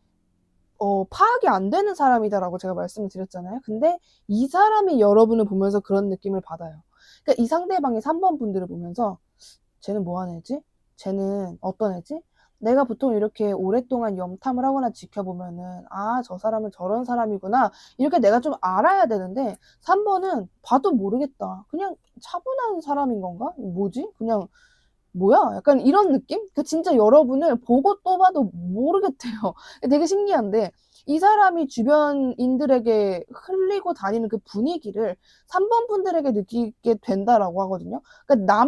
S1: 파악이 안 되는 사람이다라고 제가 말씀을 드렸잖아요. 근데 이 사람이 여러분을 보면서 그런 느낌을 받아요. 그러니까 이 상대방의 3번 분들을 보면서 쟤는 뭐 하는 애지? 쟤는 어떤 애지? 내가 보통 이렇게 오랫동안 염탐을 하거나 지켜보면은 저 사람은 저런 사람이구나 이렇게 내가 좀 알아야 되는데 3번은 봐도 모르겠다. 그냥 차분한 사람인 건가? 뭐지? 그냥 뭐야? 약간 이런 느낌? 진짜 여러분을 보고 또 봐도 모르겠대요. 되게 신기한데, 이 사람이 주변인들에게 흘리고 다니는 그 분위기를 3번 분들에게 느끼게 된다라고 하거든요. 그러니까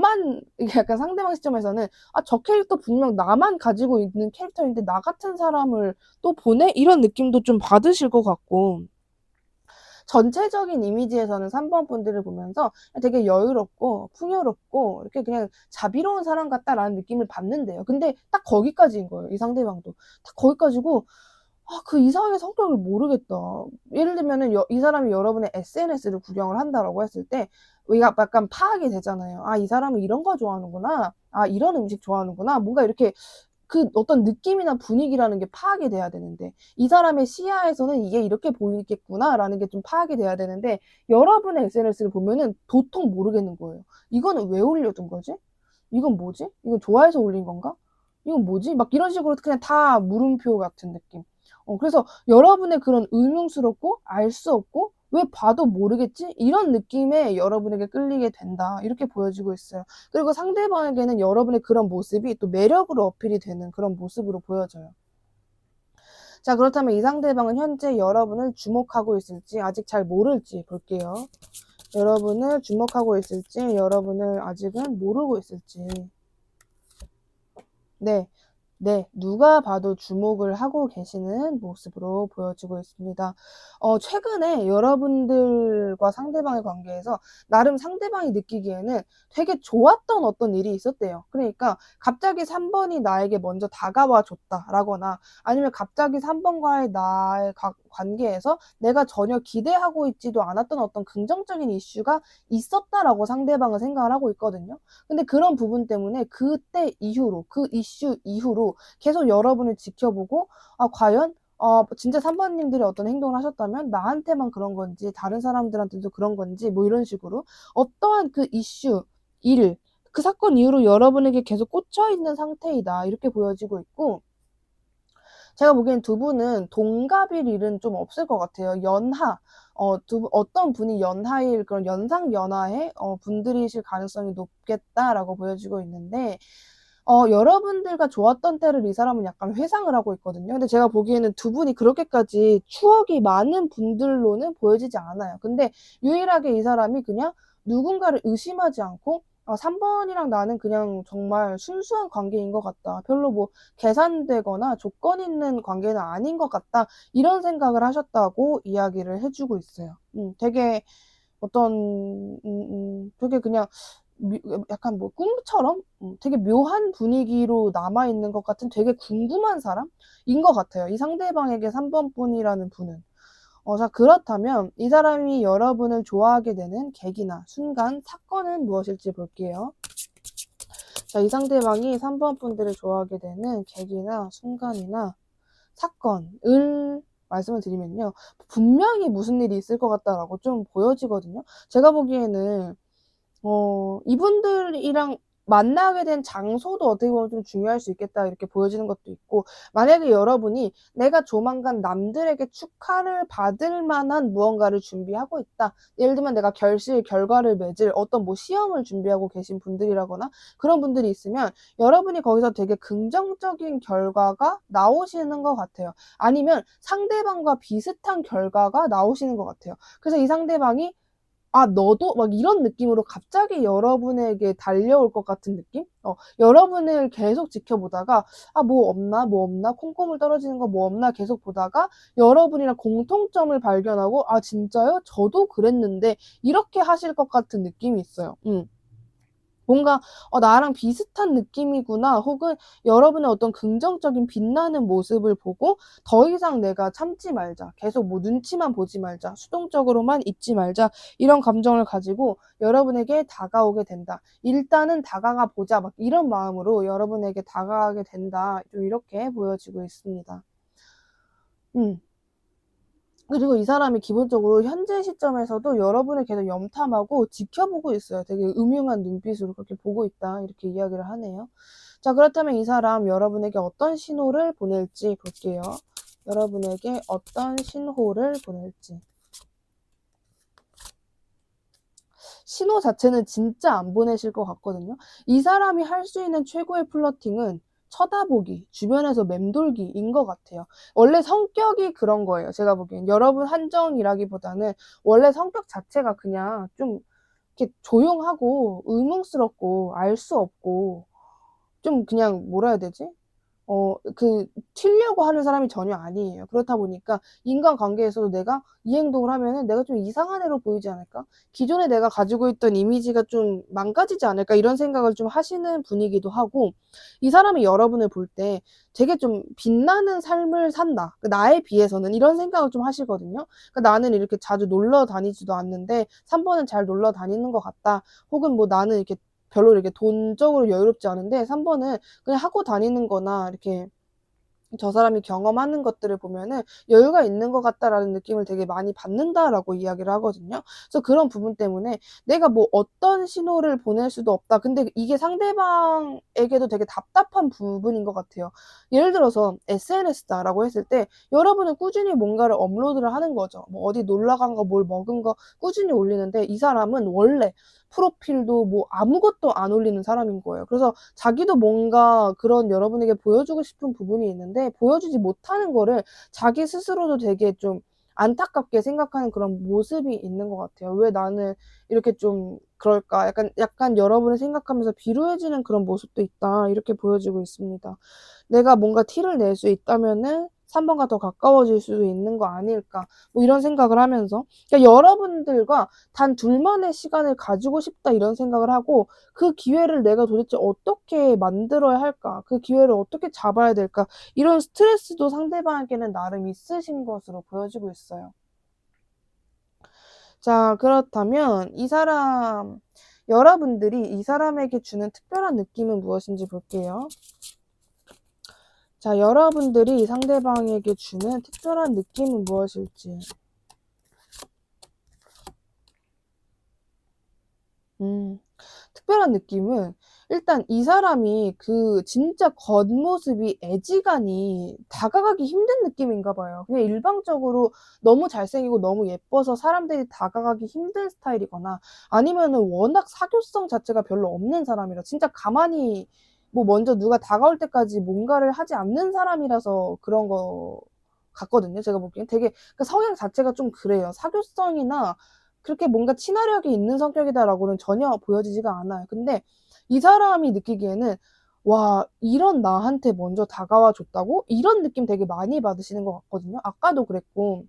S1: 이게 약간 상대방 시점에서는, 저 캐릭터 분명 나만 가지고 있는 캐릭터인데 나 같은 사람을 또 보내? 이런 느낌도 좀 받으실 것 같고, 전체적인 이미지에서는 3번 분들을 보면서 되게 여유롭고 풍요롭고 이렇게 그냥 자비로운 사람 같다라는 느낌을 받는데요. 근데 딱 거기까지인 거예요. 이 상대방도. 딱 거기까지고 그 이상의 성격을 모르겠다. 예를 들면은 이 사람이 여러분의 SNS를 구경을 한다라고 했을 때 우리가 약간 파악이 되잖아요. 이 사람은 이런 거 좋아하는구나. 이런 음식 좋아하는구나. 뭔가 이렇게 어떤 느낌이나 분위기라는 게 파악이 돼야 되는데, 이 사람의 시야에서는 이게 이렇게 보이겠구나라는 게 좀 파악이 돼야 되는데, 여러분의 SNS를 보면은 도통 모르겠는 거예요. 이거는 왜 올려둔 거지? 이건 뭐지? 이건 좋아해서 올린 건가? 이건 뭐지? 막 이런 식으로 그냥 다 물음표 같은 느낌. 그래서 여러분의 그런 의문스럽고 알 수 없고 왜 봐도 모르겠지? 이런 느낌에 여러분에게 끌리게 된다. 이렇게 보여지고 있어요. 그리고 상대방에게는 여러분의 그런 모습이 또 매력으로 어필이 되는 그런 모습으로 보여져요. 자, 그렇다면 이 상대방은 현재 여러분을 주목하고 있을지 아직 잘 모를지 볼게요. 여러분을 주목하고 있을지 여러분을 아직은 모르고 있을지. 네. 네, 누가 봐도 주목을 하고 계시는 모습으로 보여지고 있습니다. 최근에 여러분들과 상대방의 관계에서 나름 상대방이 느끼기에는 되게 좋았던 어떤 일이 있었대요. 그러니까 갑자기 3번이 나에게 먼저 다가와 줬다라거나 아니면 갑자기 3번과의 나의 관계에서 내가 전혀 기대하고 있지도 않았던 어떤 긍정적인 이슈가 있었다라고 상대방은 생각을 하고 있거든요. 근데 그런 부분 때문에 그때 이후로, 그 이슈 이후로 계속 여러분을 지켜보고 과연 진짜 3번님들이 어떤 행동을 하셨다면 나한테만 그런 건지 다른 사람들한테도 그런 건지 뭐 이런 식으로 어떠한 그 이슈, 일, 그 사건 이후로 여러분에게 계속 꽂혀있는 상태이다 이렇게 보여지고 있고, 제가 보기엔 두 분은 동갑일 일은 좀 없을 것 같아요. 연하, 어떤 분이 연하일 그런 연상연하의 분들이실 가능성이 높겠다라고 보여지고 있는데, 여러분들과 좋았던 때를 이 사람은 약간 회상을 하고 있거든요. 근데 제가 보기에는 두 분이 그렇게까지 추억이 많은 분들로는 보여지지 않아요. 근데 유일하게 이 사람이 그냥 누군가를 의심하지 않고 3번이랑 나는 그냥 정말 순수한 관계인 것 같다. 별로 뭐 계산되거나 조건 있는 관계는 아닌 것 같다. 이런 생각을 하셨다고 이야기를 해주고 있어요. 되게 어떤 되게 그냥 약간 뭐 꿈처럼 되게 묘한 분위기로 남아있는 것 같은 되게 궁금한 사람인 것 같아요. 이 상대방에게 3번 분이라는 분은. 자, 그렇다면 이 사람이 여러분을 좋아하게 되는 계기나 순간, 사건은 무엇일지 볼게요. 자, 이 상대방이 3번 분들을 좋아하게 되는 계기나 순간이나 사건을 말씀을 드리면요. 분명히 무슨 일이 있을 것 같다라고 좀 보여지거든요. 제가 보기에는 이분들이랑 만나게 된 장소도 어떻게 보면 좀 중요할 수 있겠다 이렇게 보여지는 것도 있고, 만약에 여러분이 내가 조만간 남들에게 축하를 받을 만한 무언가를 준비하고 있다. 예를 들면 내가 결과를 맺을 어떤 뭐 시험을 준비하고 계신 분들이라거나 그런 분들이 있으면 여러분이 거기서 되게 긍정적인 결과가 나오시는 것 같아요. 아니면 상대방과 비슷한 결과가 나오시는 것 같아요. 그래서 이 상대방이 너도 막 이런 느낌으로 갑자기 여러분에게 달려올 것 같은 느낌? 여러분을 계속 지켜보다가 뭐 없나 뭐 없나 콩고물 떨어지는 거 뭐 없나 계속 보다가 여러분이랑 공통점을 발견하고 진짜요? 저도 그랬는데 이렇게 하실 것 같은 느낌이 있어요. 뭔가 나랑 비슷한 느낌이구나, 혹은 여러분의 어떤 긍정적인 빛나는 모습을 보고 더 이상 내가 참지 말자, 계속 뭐 눈치만 보지 말자, 수동적으로만 있지 말자, 이런 감정을 가지고 여러분에게 다가오게 된다. 일단은 다가가 보자, 막 이런 마음으로 여러분에게 다가가게 된다. 좀 이렇게 보여지고 있습니다. 그리고 이 사람이 기본적으로 현재 시점에서도 여러분을 계속 염탐하고 지켜보고 있어요. 되게 음흉한 눈빛으로 그렇게 보고 있다, 이렇게 이야기를 하네요. 자, 그렇다면 이 사람 여러분에게 어떤 신호를 보낼지 볼게요. 여러분에게 어떤 신호를 보낼지. 신호 자체는 진짜 안 보내실 것 같거든요. 이 사람이 할 수 있는 최고의 플러팅은 쳐다보기, 주변에서 맴돌기인 것 같아요. 원래 성격이 그런 거예요. 제가 보기엔 여러분 한정이라기보다는 원래 성격 자체가 그냥 좀 이렇게 조용하고 의문스럽고 알 수 없고 좀 그냥 뭐라 해야 되지? 튀려고 하는 사람이 전혀 아니에요. 그렇다 보니까 인간관계에서도 내가 이 행동을 하면은 내가 좀 이상한 애로 보이지 않을까? 기존에 내가 가지고 있던 이미지가 좀 망가지지 않을까? 이런 생각을 좀 하시는 분이기도 하고, 이 사람이 여러분을 볼 때 되게 좀 빛나는 삶을 산다. 나에 비해서는 이런 생각을 좀 하시거든요. 그러니까 나는 이렇게 자주 놀러 다니지도 않는데 3번은 잘 놀러 다니는 것 같다. 혹은 뭐 나는 이렇게 별로 이렇게 돈적으로 여유롭지 않은데 3번은 그냥 하고 다니는 거나 이렇게 저 사람이 경험하는 것들을 보면은 여유가 있는 것 같다라는 느낌을 되게 많이 받는다라고 이야기를 하거든요. 그래서 그런 부분 때문에 내가 뭐 어떤 신호를 보낼 수도 없다. 근데 이게 상대방에게도 되게 답답한 부분인 것 같아요. 예를 들어서 SNS다라고 했을 때 여러분은 꾸준히 뭔가를 업로드를 하는 거죠. 뭐 어디 놀러 간 거, 뭘 먹은 거 꾸준히 올리는데 이 사람은 원래 프로필도 뭐 아무것도 안 올리는 사람인 거예요. 그래서 자기도 뭔가 그런 여러분에게 보여주고 싶은 부분이 있는데 보여주지 못하는 거를 자기 스스로도 되게 좀 안타깝게 생각하는 그런 모습이 있는 것 같아요. '왜 나는 이렇게 좀 그럴까?' 약간 여러분을 생각하면서 비루해지는 그런 모습도 있다. 이렇게 보여지고 있습니다. 내가 뭔가 티를 낼 수 있다면은 3번과 더 가까워질 수도 있는 거 아닐까. 뭐 이런 생각을 하면서 그러니까 여러분들과 단 둘만의 시간을 가지고 싶다 이런 생각을 하고 그 기회를 내가 도대체 어떻게 만들어야 할까? 그 기회를 어떻게 잡아야 될까? 이런 스트레스도 상대방에게는 나름 있으신 것으로 보여지고 있어요. 자, 그렇다면 여러분들이 이 사람에게 주는 특별한 느낌은 무엇인지 볼게요. 자, 여러분들이 상대방에게 주는 특별한 느낌은 무엇일지. 특별한 느낌은 일단 이 사람이 그 진짜 겉모습이 애지간히 다가가기 힘든 느낌인가 봐요. 그냥 일방적으로 너무 잘생기고 너무 예뻐서 사람들이 다가가기 힘든 스타일이거나 아니면은 워낙 사교성 자체가 별로 없는 사람이라 진짜 가만히 뭐 먼저 누가 다가올 때까지 뭔가를 하지 않는 사람이라서 그런 거 같거든요. 제가 보기엔 되게 그 성향 자체가 좀 그래요. 사교성이나 그렇게 뭔가 친화력이 있는 성격이다라고는 전혀 보여지지가 않아요. 근데 이 사람이 느끼기에는 '와 이런 나한테 먼저 다가와 줬다고?' 이런 느낌 되게 많이 받으시는 것 같거든요. 아까도 그랬고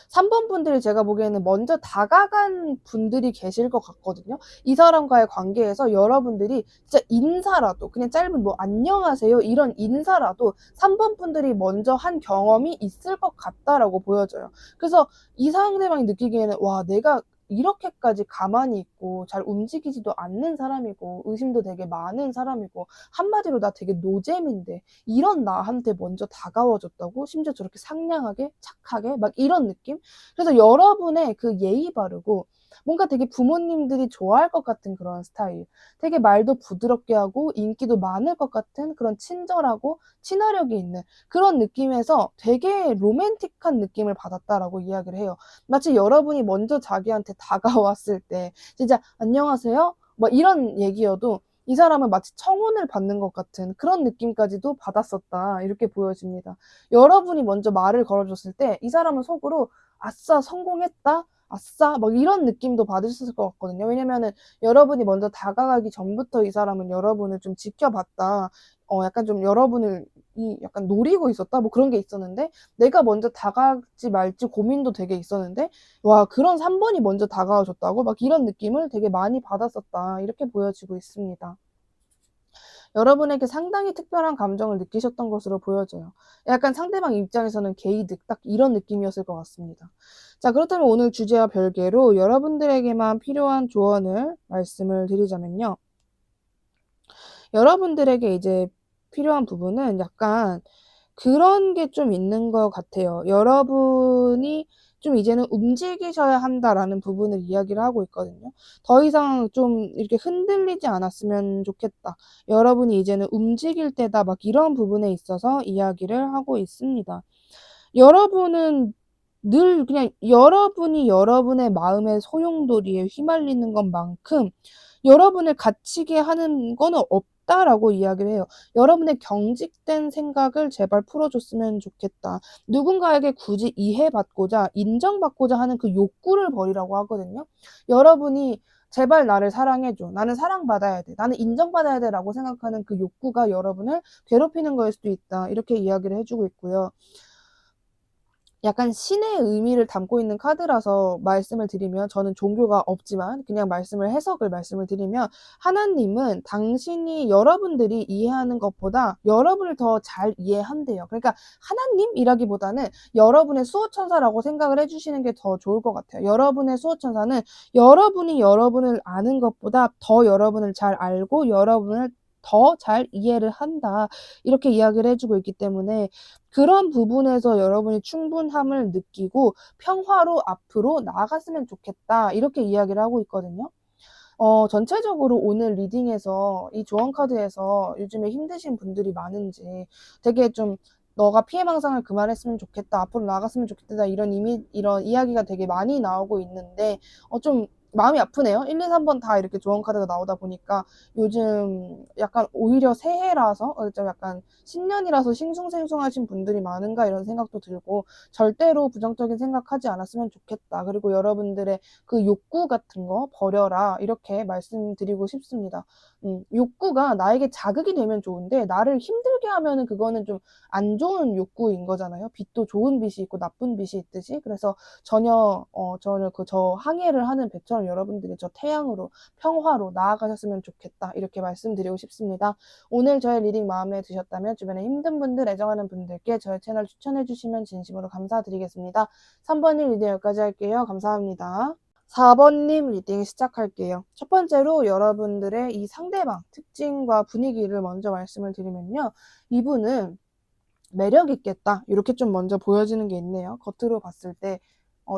S1: 3번 분들이 제가 보기에는 먼저 다가간 분들이 계실 것 같거든요. 이 사람과의 관계에서 여러분들이 진짜 인사라도 그냥 짧은 뭐 "안녕하세요." 이런 인사라도 3번 분들이 먼저 한 경험이 있을 것 같다라고 보여져요. 그래서 이 상대방이 느끼기에는 '와 내가 이렇게까지 가만히 있고 잘 움직이지도 않는 사람이고 의심도 되게 많은 사람이고 한마디로 나 되게 노잼인데 이런 나한테 먼저 다가와 줬다고? 심지어 저렇게 상냥하게 착하게?' 막 이런 느낌? 그래서 여러분의 그 예의 바르고 뭔가 되게 부모님들이 좋아할 것 같은 그런 스타일, 되게 말도 부드럽게 하고 인기도 많을 것 같은 그런 친절하고 친화력이 있는 그런 느낌에서 되게 로맨틱한 느낌을 받았다라고 이야기를 해요. 마치 여러분이 먼저 자기한테 다가왔을 때 진짜 "안녕하세요?" 막 이런 얘기여도 이 사람은 마치 청혼을 받는 것 같은 그런 느낌까지도 받았었다. 이렇게 보여집니다. 여러분이 먼저 말을 걸어줬을 때 이 사람은 속으로 '아싸 성공했다. 아싸.' 막 이런 느낌도 받으셨을 것 같거든요. 왜냐면은 여러분이 먼저 다가가기 전부터 이 사람은 여러분을 좀 지켜봤다. 약간 좀 여러분을 약간 노리고 있었다. 뭐 그런 게 있었는데 내가 먼저 다가갈지 말지 고민도 되게 있었는데 '와 그런 3 번이 먼저 다가와 줬다고?' 막 이런 느낌을 되게 많이 받았었다. 이렇게 보여지고 있습니다. 여러분에게 상당히 특별한 감정을 느끼셨던 것으로 보여져요. 약간 상대방 입장에서는 게이득 딱 이런 느낌이었을 것 같습니다. 자, 그렇다면 오늘 주제와 별개로 여러분들에게만 필요한 조언을 말씀을 드리자면요. 여러분들에게 이제 필요한 부분은 약간 그런 게 좀 있는 것 같아요. 여러분이 좀 이제는 움직이셔야 한다라는 부분을 이야기를 하고 있거든요. 더 이상 좀 이렇게 흔들리지 않았으면 좋겠다. 여러분이 이제는 움직일 때다. 막 이런 부분에 있어서 이야기를 하고 있습니다. 여러분은 늘 그냥 여러분이 여러분의 마음의 소용돌이에 휘말리는 것만큼 여러분을 갇히게 하는 거는 없다라고 이야기를 해요. 여러분의 경직된 생각을 제발 풀어줬으면 좋겠다. 누군가에게 굳이 이해받고자 인정받고자 하는 그 욕구를 버리라고 하거든요. 여러분이 제발 나를 사랑해줘. 나는 사랑받아야 돼. 나는 인정받아야 돼. 라고 생각하는 그 욕구가 여러분을 괴롭히는 거일 수도 있다. 이렇게 이야기를 해주고 있고요. 약간 신의 의미를 담고 있는 카드라서 말씀을 드리면 저는 종교가 없지만 그냥 해석을 말씀을 드리면 하나님은 당신이 여러분들이 이해하는 것보다 여러분을 더 잘 이해한대요. 그러니까 하나님이라기보다는 여러분의 수호천사라고 생각을 해 주시는 게 더 좋을 것 같아요. 여러분의 수호천사는 여러분이 여러분을 아는 것보다 더 여러분을 잘 알고 여러분을 더 잘 이해를 한다. 이렇게 이야기를 해 주고 있기 때문에 그런 부분에서 여러분이 충분함을 느끼고 평화로 앞으로 나아갔으면 좋겠다. 이렇게 이야기를 하고 있거든요. 전체적으로 오늘 리딩에서 이 조언 카드에서 요즘에 힘드신 분들이 많은지 되게 좀 "너가 피해망상을 그만했으면 좋겠다. 앞으로 나아갔으면 좋겠다." 이런 이런 이야기가 되게 많이 나오고 있는데 좀 마음이 아프네요. 1, 2, 3번 다 이렇게 조언 카드가 나오다 보니까 요즘 약간 오히려 새해라서 좀 약간 신년이라서 싱숭생숭하신 분들이 많은가 이런 생각도 들고, 절대로 부정적인 생각하지 않았으면 좋겠다. 그리고 여러분들의 그 욕구 같은 거 버려라, 이렇게 말씀드리고 싶습니다. 욕구가 나에게 자극이 되면 좋은데 나를 힘들게 하면은 그거는 좀 안 좋은 욕구인 거잖아요. 빛도 좋은 빛이 있고 나쁜 빛이 있듯이. 그래서 전혀 저 항해를 하는 배처럼 여러분들이 저 태양으로 평화로 나아가셨으면 좋겠다, 이렇게 말씀드리고 싶습니다. 오늘 저의 리딩 마음에 드셨다면 주변에 힘든 분들, 애정하는 분들께 저의 채널 추천해 주시면 진심으로 감사드리겠습니다. 3번님 리딩 여기까지 할게요. 감사합니다. 4번님 리딩 시작할게요. 첫 번째로 여러분들의 이 상대방 특징과 분위기를 먼저 말씀을 드리면요, 이분은 매력 있겠다, 이렇게 좀 먼저 보여지는 게 있네요. 겉으로 봤을 때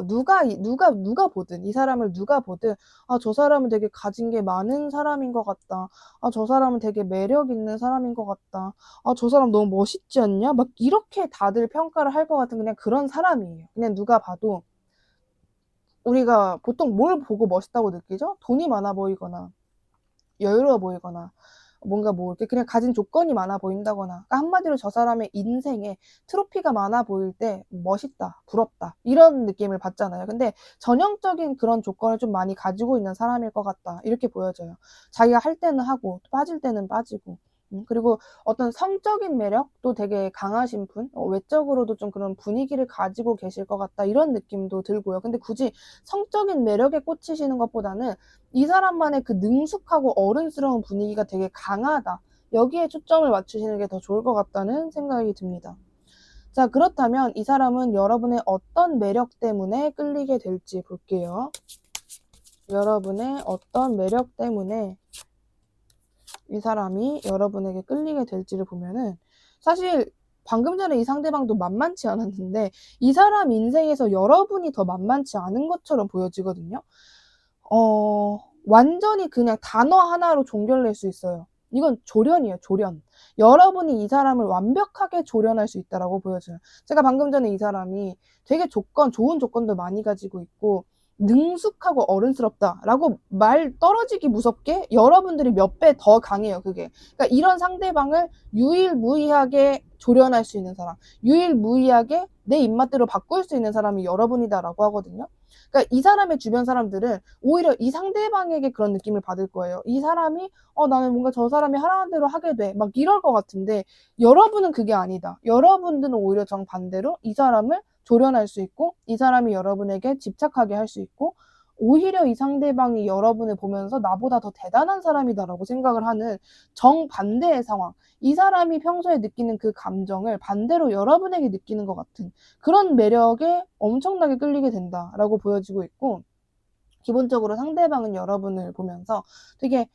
S1: 누가 보든, 이 사람을 누가 보든, 아, 저 사람은 되게 가진 게 많은 사람인 것 같다. 아, 저 사람은 되게 매력 있는 사람인 것 같다. 아, 저 사람 너무 멋있지 않냐? 막 이렇게 다들 평가를 할 것 같은 그냥 그런 사람이에요. 그냥 누가 봐도. 우리가 보통 뭘 보고 멋있다고 느끼죠? 돈이 많아 보이거나 여유로워 보이거나 뭔가 뭐 이렇게 그냥 가진 조건이 많아 보인다거나, 그러니까 한마디로 저 사람의 인생에 트로피가 많아 보일 때 멋있다, 부럽다, 이런 느낌을 받잖아요. 근데 전형적인 그런 조건을 좀 많이 가지고 있는 사람일 것 같다, 이렇게 보여져요. 자기가 할 때는 하고 빠질 때는 빠지고. 그리고 어떤 성적인 매력도 되게 강하신 분, 외적으로도 좀 그런 분위기를 가지고 계실 것 같다, 이런 느낌도 들고요. 근데 굳이 성적인 매력에 꽂히시는 것보다는 이 사람만의 그 능숙하고 어른스러운 분위기가 되게 강하다, 여기에 초점을 맞추시는 게 더 좋을 것 같다는 생각이 듭니다. 자, 그렇다면 이 사람은 여러분의 어떤 매력 때문에 끌리게 될지 볼게요. 여러분의 어떤 매력 때문에 이 사람이 여러분에게 끌리게 될지를 보면은, 사실 방금 전에 이 상대방도 만만치 않았는데 이 사람 인생에서 여러분이 더 만만치 않은 것처럼 보여지거든요. 완전히 그냥 단어 하나로 종결낼 수 있어요. 이건 조련이에요, 조련. 여러분이 이 사람을 완벽하게 조련할 수 있다라고 보여져요. 제가 방금 전에 이 사람이 되게 좋은 조건도 많이 가지고 있고 능숙하고 어른스럽다라고 말 떨어지기 무섭게 여러분들이 몇 배 더 강해요, 그게. 그러니까 이런 상대방을 유일무이하게 조련할 수 있는 사람, 유일무이하게 내 입맛대로 바꿀 수 있는 사람이 여러분이다라고 하거든요. 그러니까 이 사람의 주변 사람들은 오히려 이 상대방에게 그런 느낌을 받을 거예요. 이 사람이 나는 뭔가 저 사람이 하라는 대로 하게 돼, 막 이럴 것 같은데, 여러분은 그게 아니다. 여러분들은 오히려 정반대로 이 사람을 조련할 수 있고 이 사람이 여러분에게 집착하게 할 수 있고, 오히려 이 상대방이 여러분을 보면서 나보다 더 대단한 사람이다라고 생각을 하는 정반대의 상황. 이 사람이 평소에 느끼는 그 감정을 반대로 여러분에게 느끼는 것 같은 그런 매력에 엄청나게 끌리게 된다라고 보여지고 있고, 기본적으로 상대방은 여러분을 보면서 되게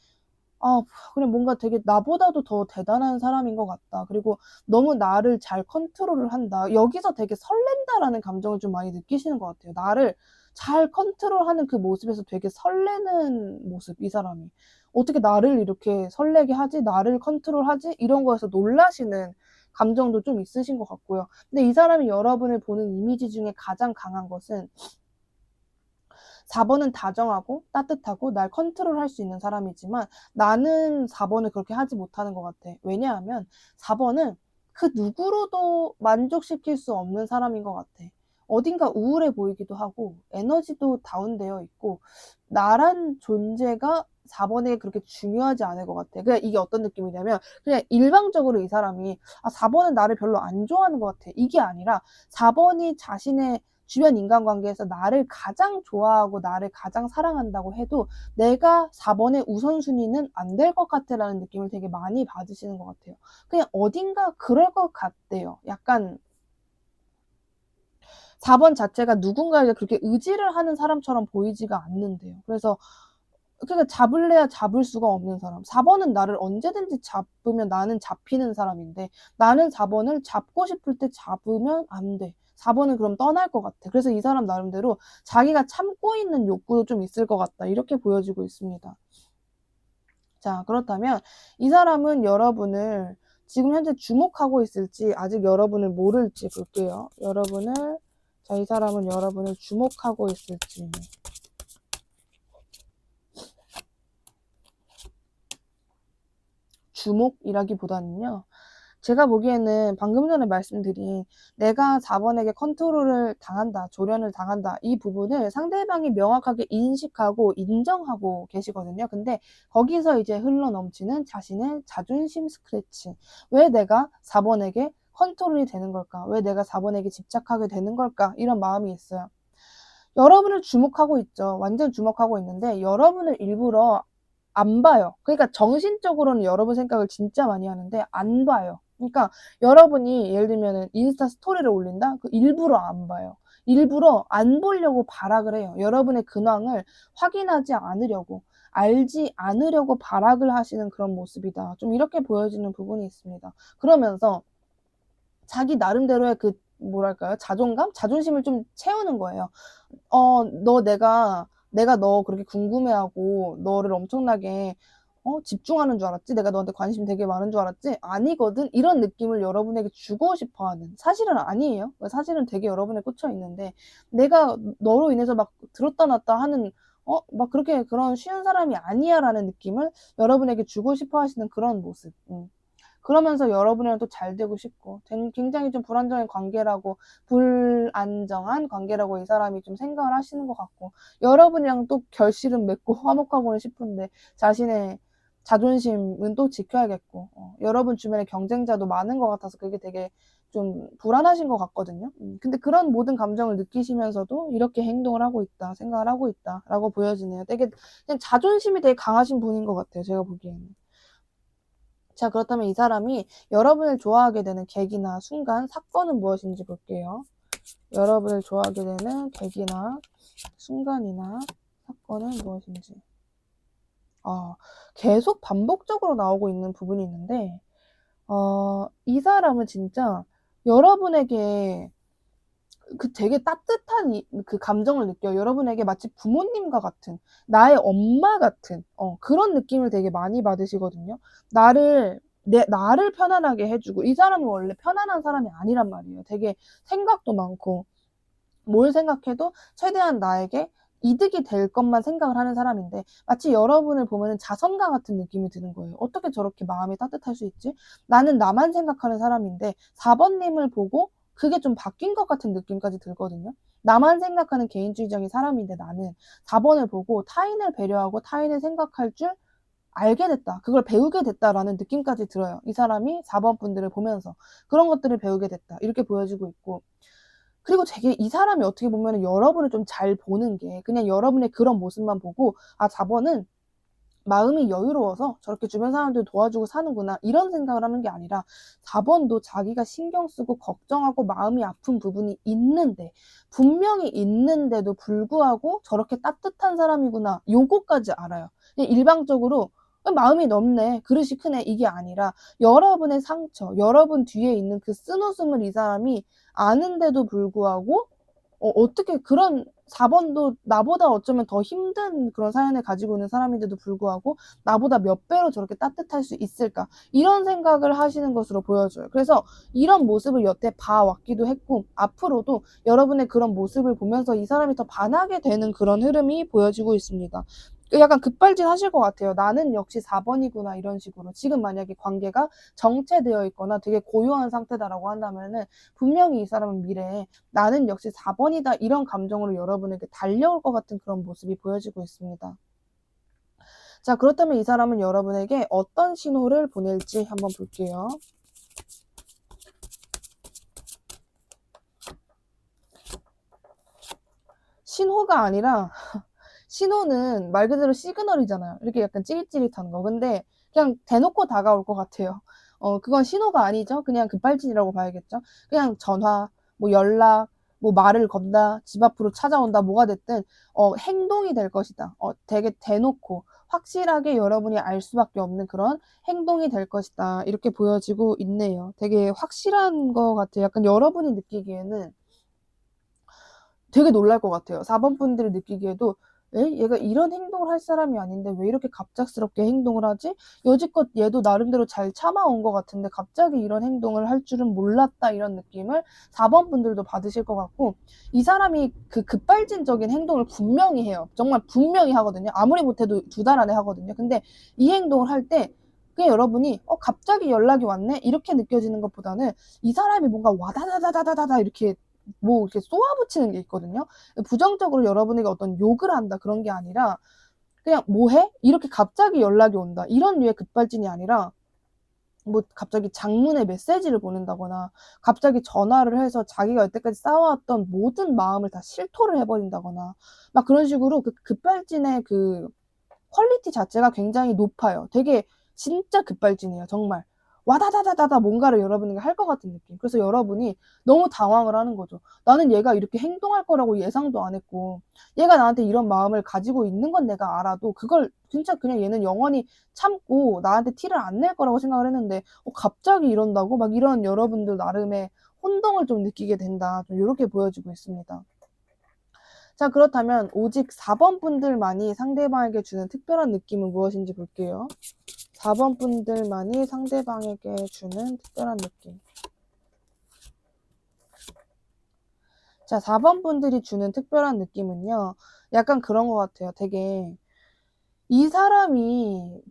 S1: 그냥 뭔가 되게 나보다도 더 대단한 사람인 것 같다, 그리고 너무 나를 잘 컨트롤을 한다, 여기서 되게 설렌다라는 감정을 좀 많이 느끼시는 것 같아요. 나를 잘 컨트롤하는 그 모습에서 되게 설레는 모습, 이 사람이 어떻게 나를 이렇게 설레게 하지, 나를 컨트롤하지, 이런 거에서 놀라시는 감정도 좀 있으신 것 같고요. 근데 이 사람이 여러분을 보는 이미지 중에 가장 강한 것은, 4번은 다정하고 따뜻하고 날 컨트롤할 수 있는 사람이지만 나는 4번을 그렇게 하지 못하는 것 같아. 왜냐하면 4번은 그 누구로도 만족시킬 수 없는 사람인 것 같아. 어딘가 우울해 보이기도 하고 에너지도 다운되어 있고, 나란 존재가 4번에 그렇게 중요하지 않을 것 같아. 그냥 이게 어떤 느낌이냐면, 그냥 일방적으로 이 사람이 4번은 나를 별로 안 좋아하는 것 같아, 이게 아니라 4번이 자신의 주변 인간관계에서 나를 가장 좋아하고 나를 가장 사랑한다고 해도 내가 4번의 우선순위는 안 될 것 같아 라는 느낌을 되게 많이 받으시는 것 같아요. 그냥 어딘가 그럴 것 같대요. 약간 4번 자체가 누군가에게 그렇게 의지를 하는 사람처럼 보이지가 않는데요. 그래서 그러니까 잡을래야 잡을 수가 없는 사람. 4번은 나를 언제든지 잡으면 나는 잡히는 사람인데, 나는 4번을 잡고 싶을 때 잡으면 안 돼. 4번은 그럼 떠날 것 같아. 그래서 이 사람 나름대로 자기가 참고 있는 욕구도 좀 있을 것 같다, 이렇게 보여지고 있습니다. 자, 그렇다면 이 사람은 여러분을 지금 현재 주목하고 있을지 아직 여러분을 모를지 볼게요. 이 사람은 여러분을 주목하고 있을지. 주목이라기보다는요. 제가 보기에는 방금 전에 말씀드린 내가 4번에게 컨트롤을 당한다, 조련을 당한다, 이 부분을 상대방이 명확하게 인식하고 인정하고 계시거든요. 근데 거기서 이제 흘러넘치는 자신의 자존심 스크래치. 왜 내가 4번에게 컨트롤이 되는 걸까? 왜 내가 4번에게 집착하게 되는 걸까? 이런 마음이 있어요. 여러분을 주목하고 있죠. 완전 주목하고 있는데 여러분을 일부러 안 봐요. 그러니까 정신적으로는 여러분 생각을 진짜 많이 하는데 안 봐요. 그러니까 여러분이 예를 들면은 인스타 스토리를 올린다? 그 일부러 안 봐요. 일부러 안 보려고 발악을 해요. 여러분의 근황을 확인하지 않으려고, 알지 않으려고 발악을 하시는 그런 모습이다. 좀 이렇게 보여지는 부분이 있습니다. 그러면서 자기 나름대로의 그 뭐랄까요? 자존감? 자존심을 좀 채우는 거예요. 내가 너 그렇게 궁금해하고 너를 엄청나게 집중하는 줄 알았지? 내가 너한테 관심 되게 많은 줄 알았지? 아니거든? 이런 느낌을 여러분에게 주고 싶어 하는. 사실은 아니에요. 사실은 되게 여러분에 꽂혀 있는데, 내가 너로 인해서 막 들었다 놨다 하는, 막 그렇게 그런 쉬운 사람이 아니야 라는 느낌을 여러분에게 주고 싶어 하시는 그런 모습. 그러면서 여러분이랑 또 잘 되고 싶고, 굉장히 좀 불안정한 관계라고 이 사람이 좀 생각을 하시는 것 같고, 여러분이랑 또 결실은 맺고 화목하고는 싶은데 자신의 자존심은 또 지켜야겠고, 여러분 주변에 경쟁자도 많은 것 같아서 그게 되게 좀 불안하신 것 같거든요. 근데 그런 모든 감정을 느끼시면서도 이렇게 행동을 하고 있다, 생각을 하고 있다라고 보여지네요. 되게 그냥 자존심이 되게 강하신 분인 것 같아요, 제가 보기에는. 자, 그렇다면 이 사람이 여러분을 좋아하게 되는 계기나 순간, 사건은 무엇인지 볼게요. 여러분을 좋아하게 되는 계기나 순간이나 사건은 무엇인지. 계속 반복적으로 나오고 있는 부분이 있는데, 이 사람은 진짜 여러분에게 그 되게 따뜻한 그 감정을 느껴요. 여러분에게 마치 부모님과 같은, 나의 엄마 같은, 그런 느낌을 되게 많이 받으시거든요. 나를 편안하게 해주고, 이 사람은 원래 편안한 사람이 아니란 말이에요. 되게 생각도 많고, 뭘 생각해도 최대한 나에게 이득이 될 것만 생각을 하는 사람인데, 마치 여러분을 보면은 자선가 같은 느낌이 드는 거예요. 어떻게 저렇게 마음이 따뜻할 수 있지? 나는 나만 생각하는 사람인데 4번님을 보고 그게 좀 바뀐 것 같은 느낌까지 들거든요. 나만 생각하는 개인주의적인 사람인데 나는 4번을 보고 타인을 배려하고 타인을 생각할 줄 알게 됐다. 그걸 배우게 됐다라는 느낌까지 들어요. 이 사람이 4번 분들을 보면서 그런 것들을 배우게 됐다. 이렇게 보여지고 있고, 그리고 되게 이 사람이 어떻게 보면 여러분을 좀 잘 보는 게, 그냥 여러분의 그런 모습만 보고 4번은 마음이 여유로워서 저렇게 주변 사람들 도와주고 사는구나, 이런 생각을 하는 게 아니라 4번도 자기가 신경 쓰고 걱정하고 마음이 아픈 부분이 있는데, 분명히 있는데도 불구하고 저렇게 따뜻한 사람이구나, 요거까지 알아요. 그냥 일방적으로 마음이 넓네, 그릇이 크네, 이게 아니라 여러분의 상처, 여러분 뒤에 있는 그 쓴웃음을 이 사람이 아는데도 불구하고 어떻게 그런 4번도 나보다 어쩌면 더 힘든 그런 사연을 가지고 있는 사람인데도 불구하고 나보다 몇 배로 저렇게 따뜻할 수 있을까, 이런 생각을 하시는 것으로 보여져요. 그래서 이런 모습을 여태 봐왔기도 했고, 앞으로도 여러분의 그런 모습을 보면서 이 사람이 더 반하게 되는 그런 흐름이 보여지고 있습니다. 약간 급발진 하실 것 같아요. 나는 역시 4번이구나, 이런 식으로. 지금 만약에 관계가 정체되어 있거나 되게 고요한 상태다라고 한다면은 분명히 이 사람은 미래에 나는 역시 4번이다, 이런 감정으로 여러분에게 달려올 것 같은 그런 모습이 보여지고 있습니다. 자, 그렇다면 이 사람은 여러분에게 어떤 신호를 보낼지 한번 볼게요. 신호가 아니라 신호는 말 그대로 시그널이잖아요. 이렇게 약간 찌릿찌릿한 거. 근데 그냥 대놓고 다가올 것 같아요. 그건 신호가 아니죠. 그냥 급발진이라고 봐야겠죠. 그냥 전화, 뭐 연락, 뭐 말을 건다, 집 앞으로 찾아온다, 뭐가 됐든 행동이 될 것이다. 되게 대놓고 확실하게 여러분이 알 수밖에 없는 그런 행동이 될 것이다, 이렇게 보여지고 있네요. 되게 확실한 것 같아요. 약간 여러분이 느끼기에는 되게 놀랄 것 같아요. 4번 분들이 느끼기에도 얘가 이런 행동을 할 사람이 아닌데 왜 이렇게 갑작스럽게 행동을 하지? 여지껏 얘도 나름대로 잘 참아온 것 같은데 갑자기 이런 행동을 할 줄은 몰랐다, 이런 느낌을 4번 분들도 받으실 것 같고, 이 사람이 그 급발진적인 행동을 분명히 해요. 정말 분명히 하거든요. 아무리 못해도 2달 안에 하거든요. 근데 이 행동을 할 때 그냥 여러분이 갑자기 연락이 왔네 이렇게 느껴지는 것보다는 이 사람이 뭔가 와다다다다다다 이렇게 뭐 이렇게 쏘아붙이는 게 있거든요. 부정적으로 여러분에게 어떤 욕을 한다 그런 게 아니라 그냥 뭐해? 이렇게 갑자기 연락이 온다 이런 류의 급발진이 아니라 뭐 갑자기 장문의 메시지를 보낸다거나 갑자기 전화를 해서 자기가 여태까지 쌓아왔던 모든 마음을 다 실토를 해버린다거나 막 그런 식으로 그 급발진의 그 퀄리티 자체가 굉장히 높아요. 되게 진짜 급발진이에요. 정말 와다다다다다 뭔가를 여러분에게 할 것 같은 느낌. 그래서 여러분이 너무 당황을 하는 거죠. 나는 얘가 이렇게 행동할 거라고 예상도 안 했고 얘가 나한테 이런 마음을 가지고 있는 건 내가 알아도 그걸 진짜 그냥 얘는 영원히 참고 나한테 티를 안 낼 거라고 생각을 했는데 갑자기 이런다고? 막 이런 여러분들 나름의 혼동을 좀 느끼게 된다. 좀 이렇게 보여지고 있습니다. 자, 그렇다면 오직 4번 분들만이 상대방에게 주는 특별한 느낌은 무엇인지 볼게요. 4번 분들만이 상대방에게 주는 특별한 느낌. 자, 4번 분들이 주는 특별한 느낌은요. 약간 그런 것 같아요. 되게 이 사람이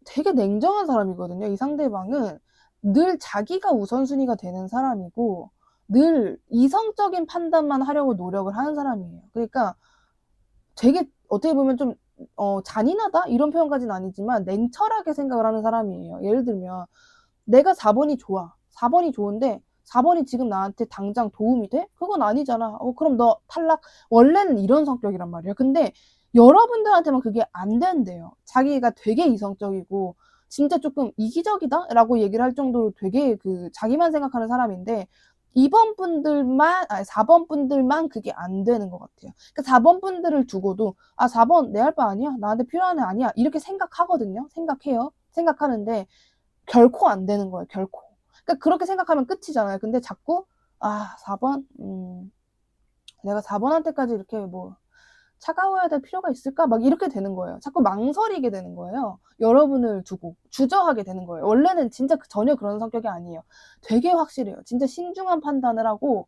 S1: 되게 냉정한 사람이거든요. 이 상대방은 늘 자기가 우선순위가 되는 사람이고 늘 이성적인 판단만 하려고 노력을 하는 사람이에요. 그러니까 되게 어떻게 보면 좀 잔인하다? 이런 표현까지는 아니지만 냉철하게 생각을 하는 사람이에요. 예를 들면 내가 4번이 좋아. 4번이 좋은데 4번이 지금 나한테 당장 도움이 돼? 그건 아니잖아. 그럼 너 탈락. 원래는 이런 성격이란 말이에요. 근데 여러분들한테만 그게 안 된대요. 자기가 되게 이성적이고 진짜 조금 이기적이다? 라고 얘기를 할 정도로 되게 그 자기만 생각하는 사람인데 2번 분들만, 4번 분들만 그게 안 되는 것 같아요. 그러니까 4번 분들을 두고도 4번 내 할 바 아니야? 나한테 필요한 애 아니야? 이렇게 생각하거든요. 생각해요. 생각하는데 결코 안 되는 거예요. 결코. 그러니까 그렇게 생각하면 끝이잖아요. 근데 자꾸 4번? 내가 4번한테까지 이렇게 뭐 차가워야 될 필요가 있을까? 막 이렇게 되는 거예요. 자꾸 망설이게 되는 거예요. 여러분을 두고 주저하게 되는 거예요. 원래는 진짜 전혀 그런 성격이 아니에요. 되게 확실해요. 진짜 신중한 판단을 하고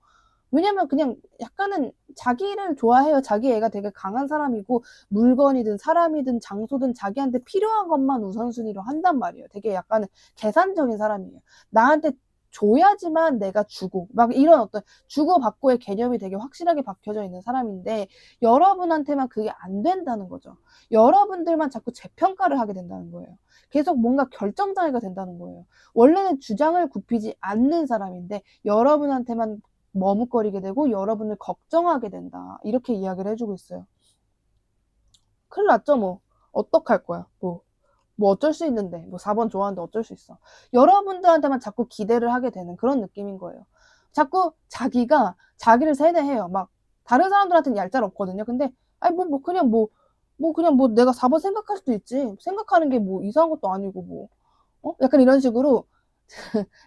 S1: 왜냐면 그냥 약간은 자기를 좋아해요. 자기 애가 되게 강한 사람이고 물건이든 사람이든 장소든 자기한테 필요한 것만 우선순위로 한단 말이에요. 되게 약간은 계산적인 사람이에요. 나한테 줘야지만 내가 주고 막 이런 어떤 주고받고의 개념이 되게 확실하게 박혀져 있는 사람인데 여러분한테만 그게 안 된다는 거죠. 여러분들만 자꾸 재평가를 하게 된다는 거예요. 계속 뭔가 결정장애가 된다는 거예요. 원래는 주장을 굽히지 않는 사람인데 여러분한테만 머뭇거리게 되고 여러분을 걱정하게 된다. 이렇게 이야기를 해주고 있어요. 큰일 났죠 뭐. 어떡할 거야. 뭐 어쩔 수 있는데. 뭐 4번 좋아하는데 어쩔 수 있어. 여러분들한테만 자꾸 기대를 하게 되는 그런 느낌인 거예요. 자꾸 자기가 자기를 세뇌해요. 막 다른 사람들한테는 얄짤없거든요. 근데 아니 그냥 내가 4번 생각할 수도 있지. 생각하는 게 뭐 이상한 것도 아니고 뭐 약간 이런 식으로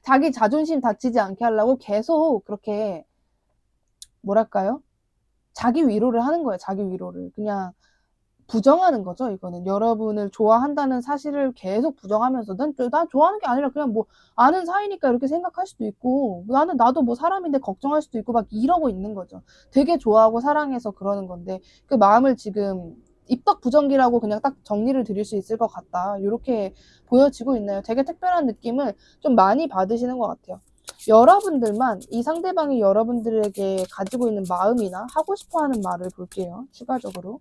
S1: 자기 자존심 다치지 않게 하려고 계속 그렇게 뭐랄까요? 자기 위로를 하는 거예요. 자기 위로를. 그냥 부정하는 거죠. 이거는 여러분을 좋아한다는 사실을 계속 부정하면서 난 좋아하는 게 아니라 그냥 뭐 아는 사이니까 이렇게 생각할 수도 있고 나도 뭐 사람인데 걱정할 수도 있고 막 이러고 있는 거죠. 되게 좋아하고 사랑해서 그러는 건데 그 마음을 지금 입덕 부정기라고 그냥 딱 정리를 드릴 수 있을 것 같다. 이렇게 보여지고 있네요. 되게 특별한 느낌을 좀 많이 받으시는 것 같아요. 여러분들만 이 상대방이 여러분들에게 가지고 있는 마음이나 하고 싶어하는 말을 볼게요. 추가적으로.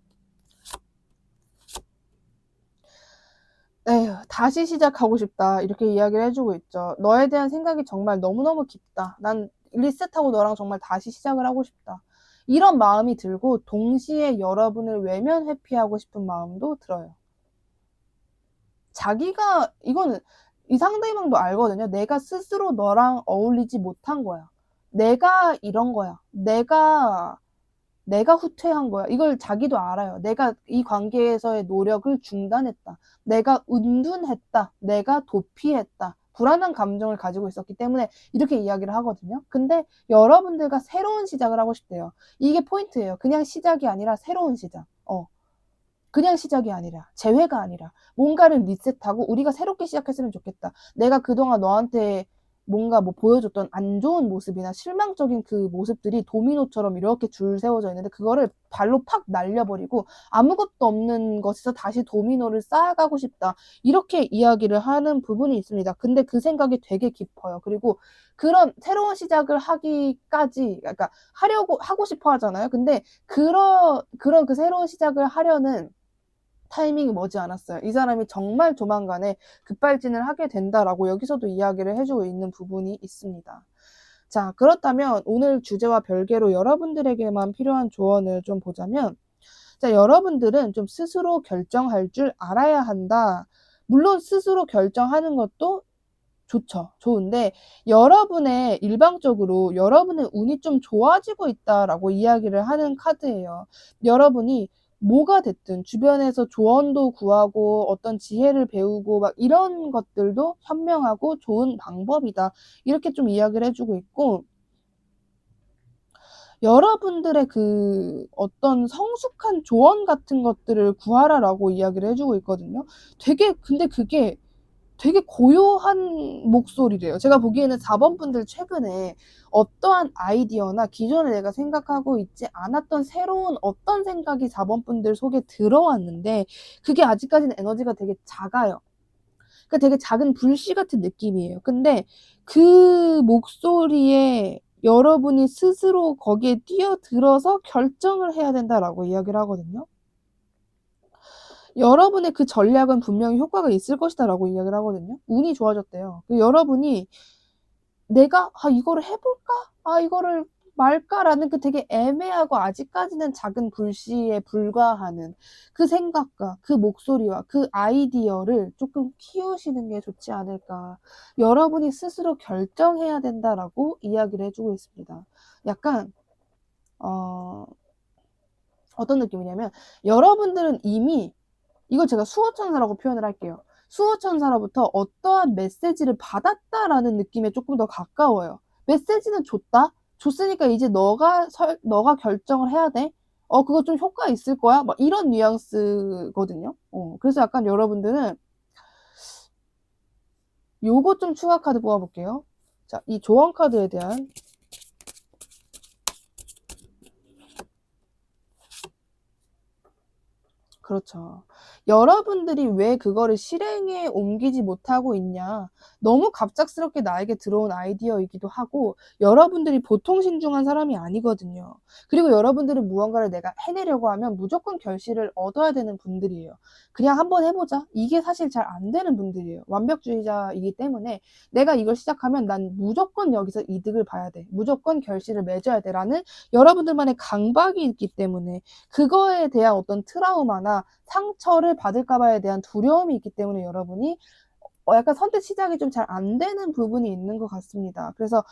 S1: 에휴, 다시 시작하고 싶다. 이렇게 이야기를 해주고 있죠. 너에 대한 생각이 정말 너무너무 깊다. 난 리셋하고 너랑 정말 다시 시작을 하고 싶다. 이런 마음이 들고 동시에 여러분을 외면 회피하고 싶은 마음도 들어요. 자기가 이거는 이 상대방도 알거든요. 내가 스스로 너랑 어울리지 못한 거야. 내가 이런 거야. 내가 후퇴한 거야. 이걸 자기도 알아요. 내가 이 관계에서의 노력을 중단했다. 내가 은둔했다. 내가 도피했다. 불안한 감정을 가지고 있었기 때문에 이렇게 이야기를 하거든요. 근데 여러분들과 새로운 시작을 하고 싶대요. 이게 포인트예요. 그냥 시작이 아니라 새로운 시작. 그냥 시작이 아니라 재회가 아니라 뭔가를 리셋하고 우리가 새롭게 시작했으면 좋겠다. 내가 그동안 너한테 뭔가 뭐 보여줬던 안 좋은 모습이나 실망적인 그 모습들이 도미노처럼 이렇게 줄 세워져 있는데 그거를 발로 팍 날려버리고 아무것도 없는 것에서 다시 도미노를 쌓아가고 싶다. 이렇게 이야기를 하는 부분이 있습니다. 근데 그 생각이 되게 깊어요. 그리고 그런 새로운 시작을 하기까지, 그러니까 하고 싶어 하잖아요. 근데 그런 그 새로운 시작을 하려는 타이밍이 머지 않았어요. 이 사람이 정말 조만간에 급발진을 하게 된다라고 여기서도 이야기를 해주고 있는 부분이 있습니다. 자, 그렇다면 오늘 주제와 별개로 여러분들에게만 필요한 조언을 좀 보자면, 자, 여러분들은 좀 스스로 결정할 줄 알아야 한다. 물론 스스로 결정하는 것도 좋은데, 일방적으로 여러분의 운이 좀 좋아지고 있다라고 이야기를 하는 카드예요. 여러분이 뭐가 됐든 주변에서 조언도 구하고 어떤 지혜를 배우고 막 이런 것들도 현명하고 좋은 방법이다. 이렇게 좀 이야기를 해주고 있고, 여러분들의 그 어떤 성숙한 조언 같은 것들을 구하라라고 이야기를 해주고 있거든요. 근데 그게 되게 고요한 목소리래요. 제가 보기에는 4번 분들 최근에 어떠한 아이디어나 기존에 내가 생각하고 있지 않았던 새로운 어떤 생각이 4번 분들 속에 들어왔는데 그게 아직까지는 에너지가 되게 작아요. 그러니까 되게 작은 불씨 같은 느낌이에요. 근데 그 목소리에 여러분이 스스로 거기에 뛰어들어서 결정을 해야 된다라고 이야기를 하거든요. 여러분의 그 전략은 분명히 효과가 있을 것이다 라고 이야기를 하거든요. 운이 좋아졌대요. 여러분이 내가 이거를 해볼까? 이거를 말까라는 그 되게 애매하고 아직까지는 작은 불씨에 불과하는 그 생각과 그 목소리와 그 아이디어를 조금 키우시는 게 좋지 않을까. 여러분이 스스로 결정해야 된다라고 이야기를 해주고 있습니다. 약간 어떤 느낌이냐면 여러분들은 이미 이걸 제가 수호천사라고 표현을 할게요. 수호천사로부터 어떠한 메시지를 받았다라는 느낌에 조금 더 가까워요. 메시지는 줬으니까 이제 너가 결정을 해야 돼. 그거 좀 효과 있을 거야. 막 이런 뉘앙스거든요. 그래서 약간 여러분들은 요거 좀 추가 카드 뽑아볼게요. 자, 이 조언 카드에 대한 그렇죠. 여러분들이 왜 그거를 실행에 옮기지 못하고 있냐. 너무 갑작스럽게 나에게 들어온 아이디어이기도 하고 여러분들이 보통 신중한 사람이 아니거든요. 그리고 여러분들은 무언가를 내가 해내려고 하면 무조건 결실을 얻어야 되는 분들이에요. 그냥 한번 해보자. 이게 사실 잘 안 되는 분들이에요. 완벽주의자이기 때문에 내가 이걸 시작하면 난 무조건 여기서 이득을 봐야 돼. 무조건 결실을 맺어야 돼. 라는 여러분들만의 강박이 있기 때문에 그거에 대한 어떤 트라우마나 상처를 받을까 봐에 대한 두려움이 있기 때문에 여러분이 약간 선택 시작이 좀 잘 안 되는 부분이 있는 것 같습니다. 그래서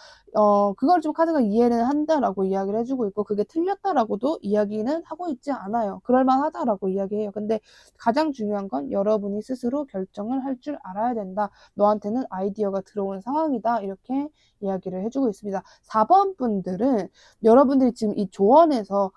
S1: 그걸 좀 카드가 이해는 한다라고 이야기를 해주고 있고 그게 틀렸다라고도 이야기는 하고 있지 않아요. 그럴만하다라고 이야기해요. 근데 가장 중요한 건 여러분이 스스로 결정을 할 줄 알아야 된다. 너한테는 아이디어가 들어온 상황이다. 이렇게 이야기를 해주고 있습니다. 4번 분들은 여러분들이 지금 이 조언에서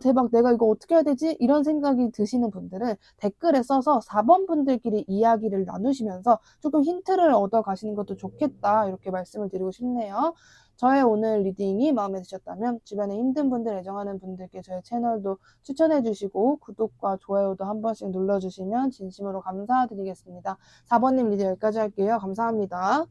S1: 대박, 내가 이거 어떻게 해야 되지? 이런 생각이 드시는 분들은 댓글에 써서 4번 분들끼리 이야기를 나누시면서 조금 힌트를 얻어 가시는 것도 좋겠다. 이렇게 말씀을 드리고 싶네요. 저의 오늘 리딩이 마음에 드셨다면 주변에 힘든 분들, 애정하는 분들께 저의 채널도 추천해 주시고 구독과 좋아요도 한 번씩 눌러주시면 진심으로 감사드리겠습니다. 4번님 리딩 여기까지 할게요. 감사합니다.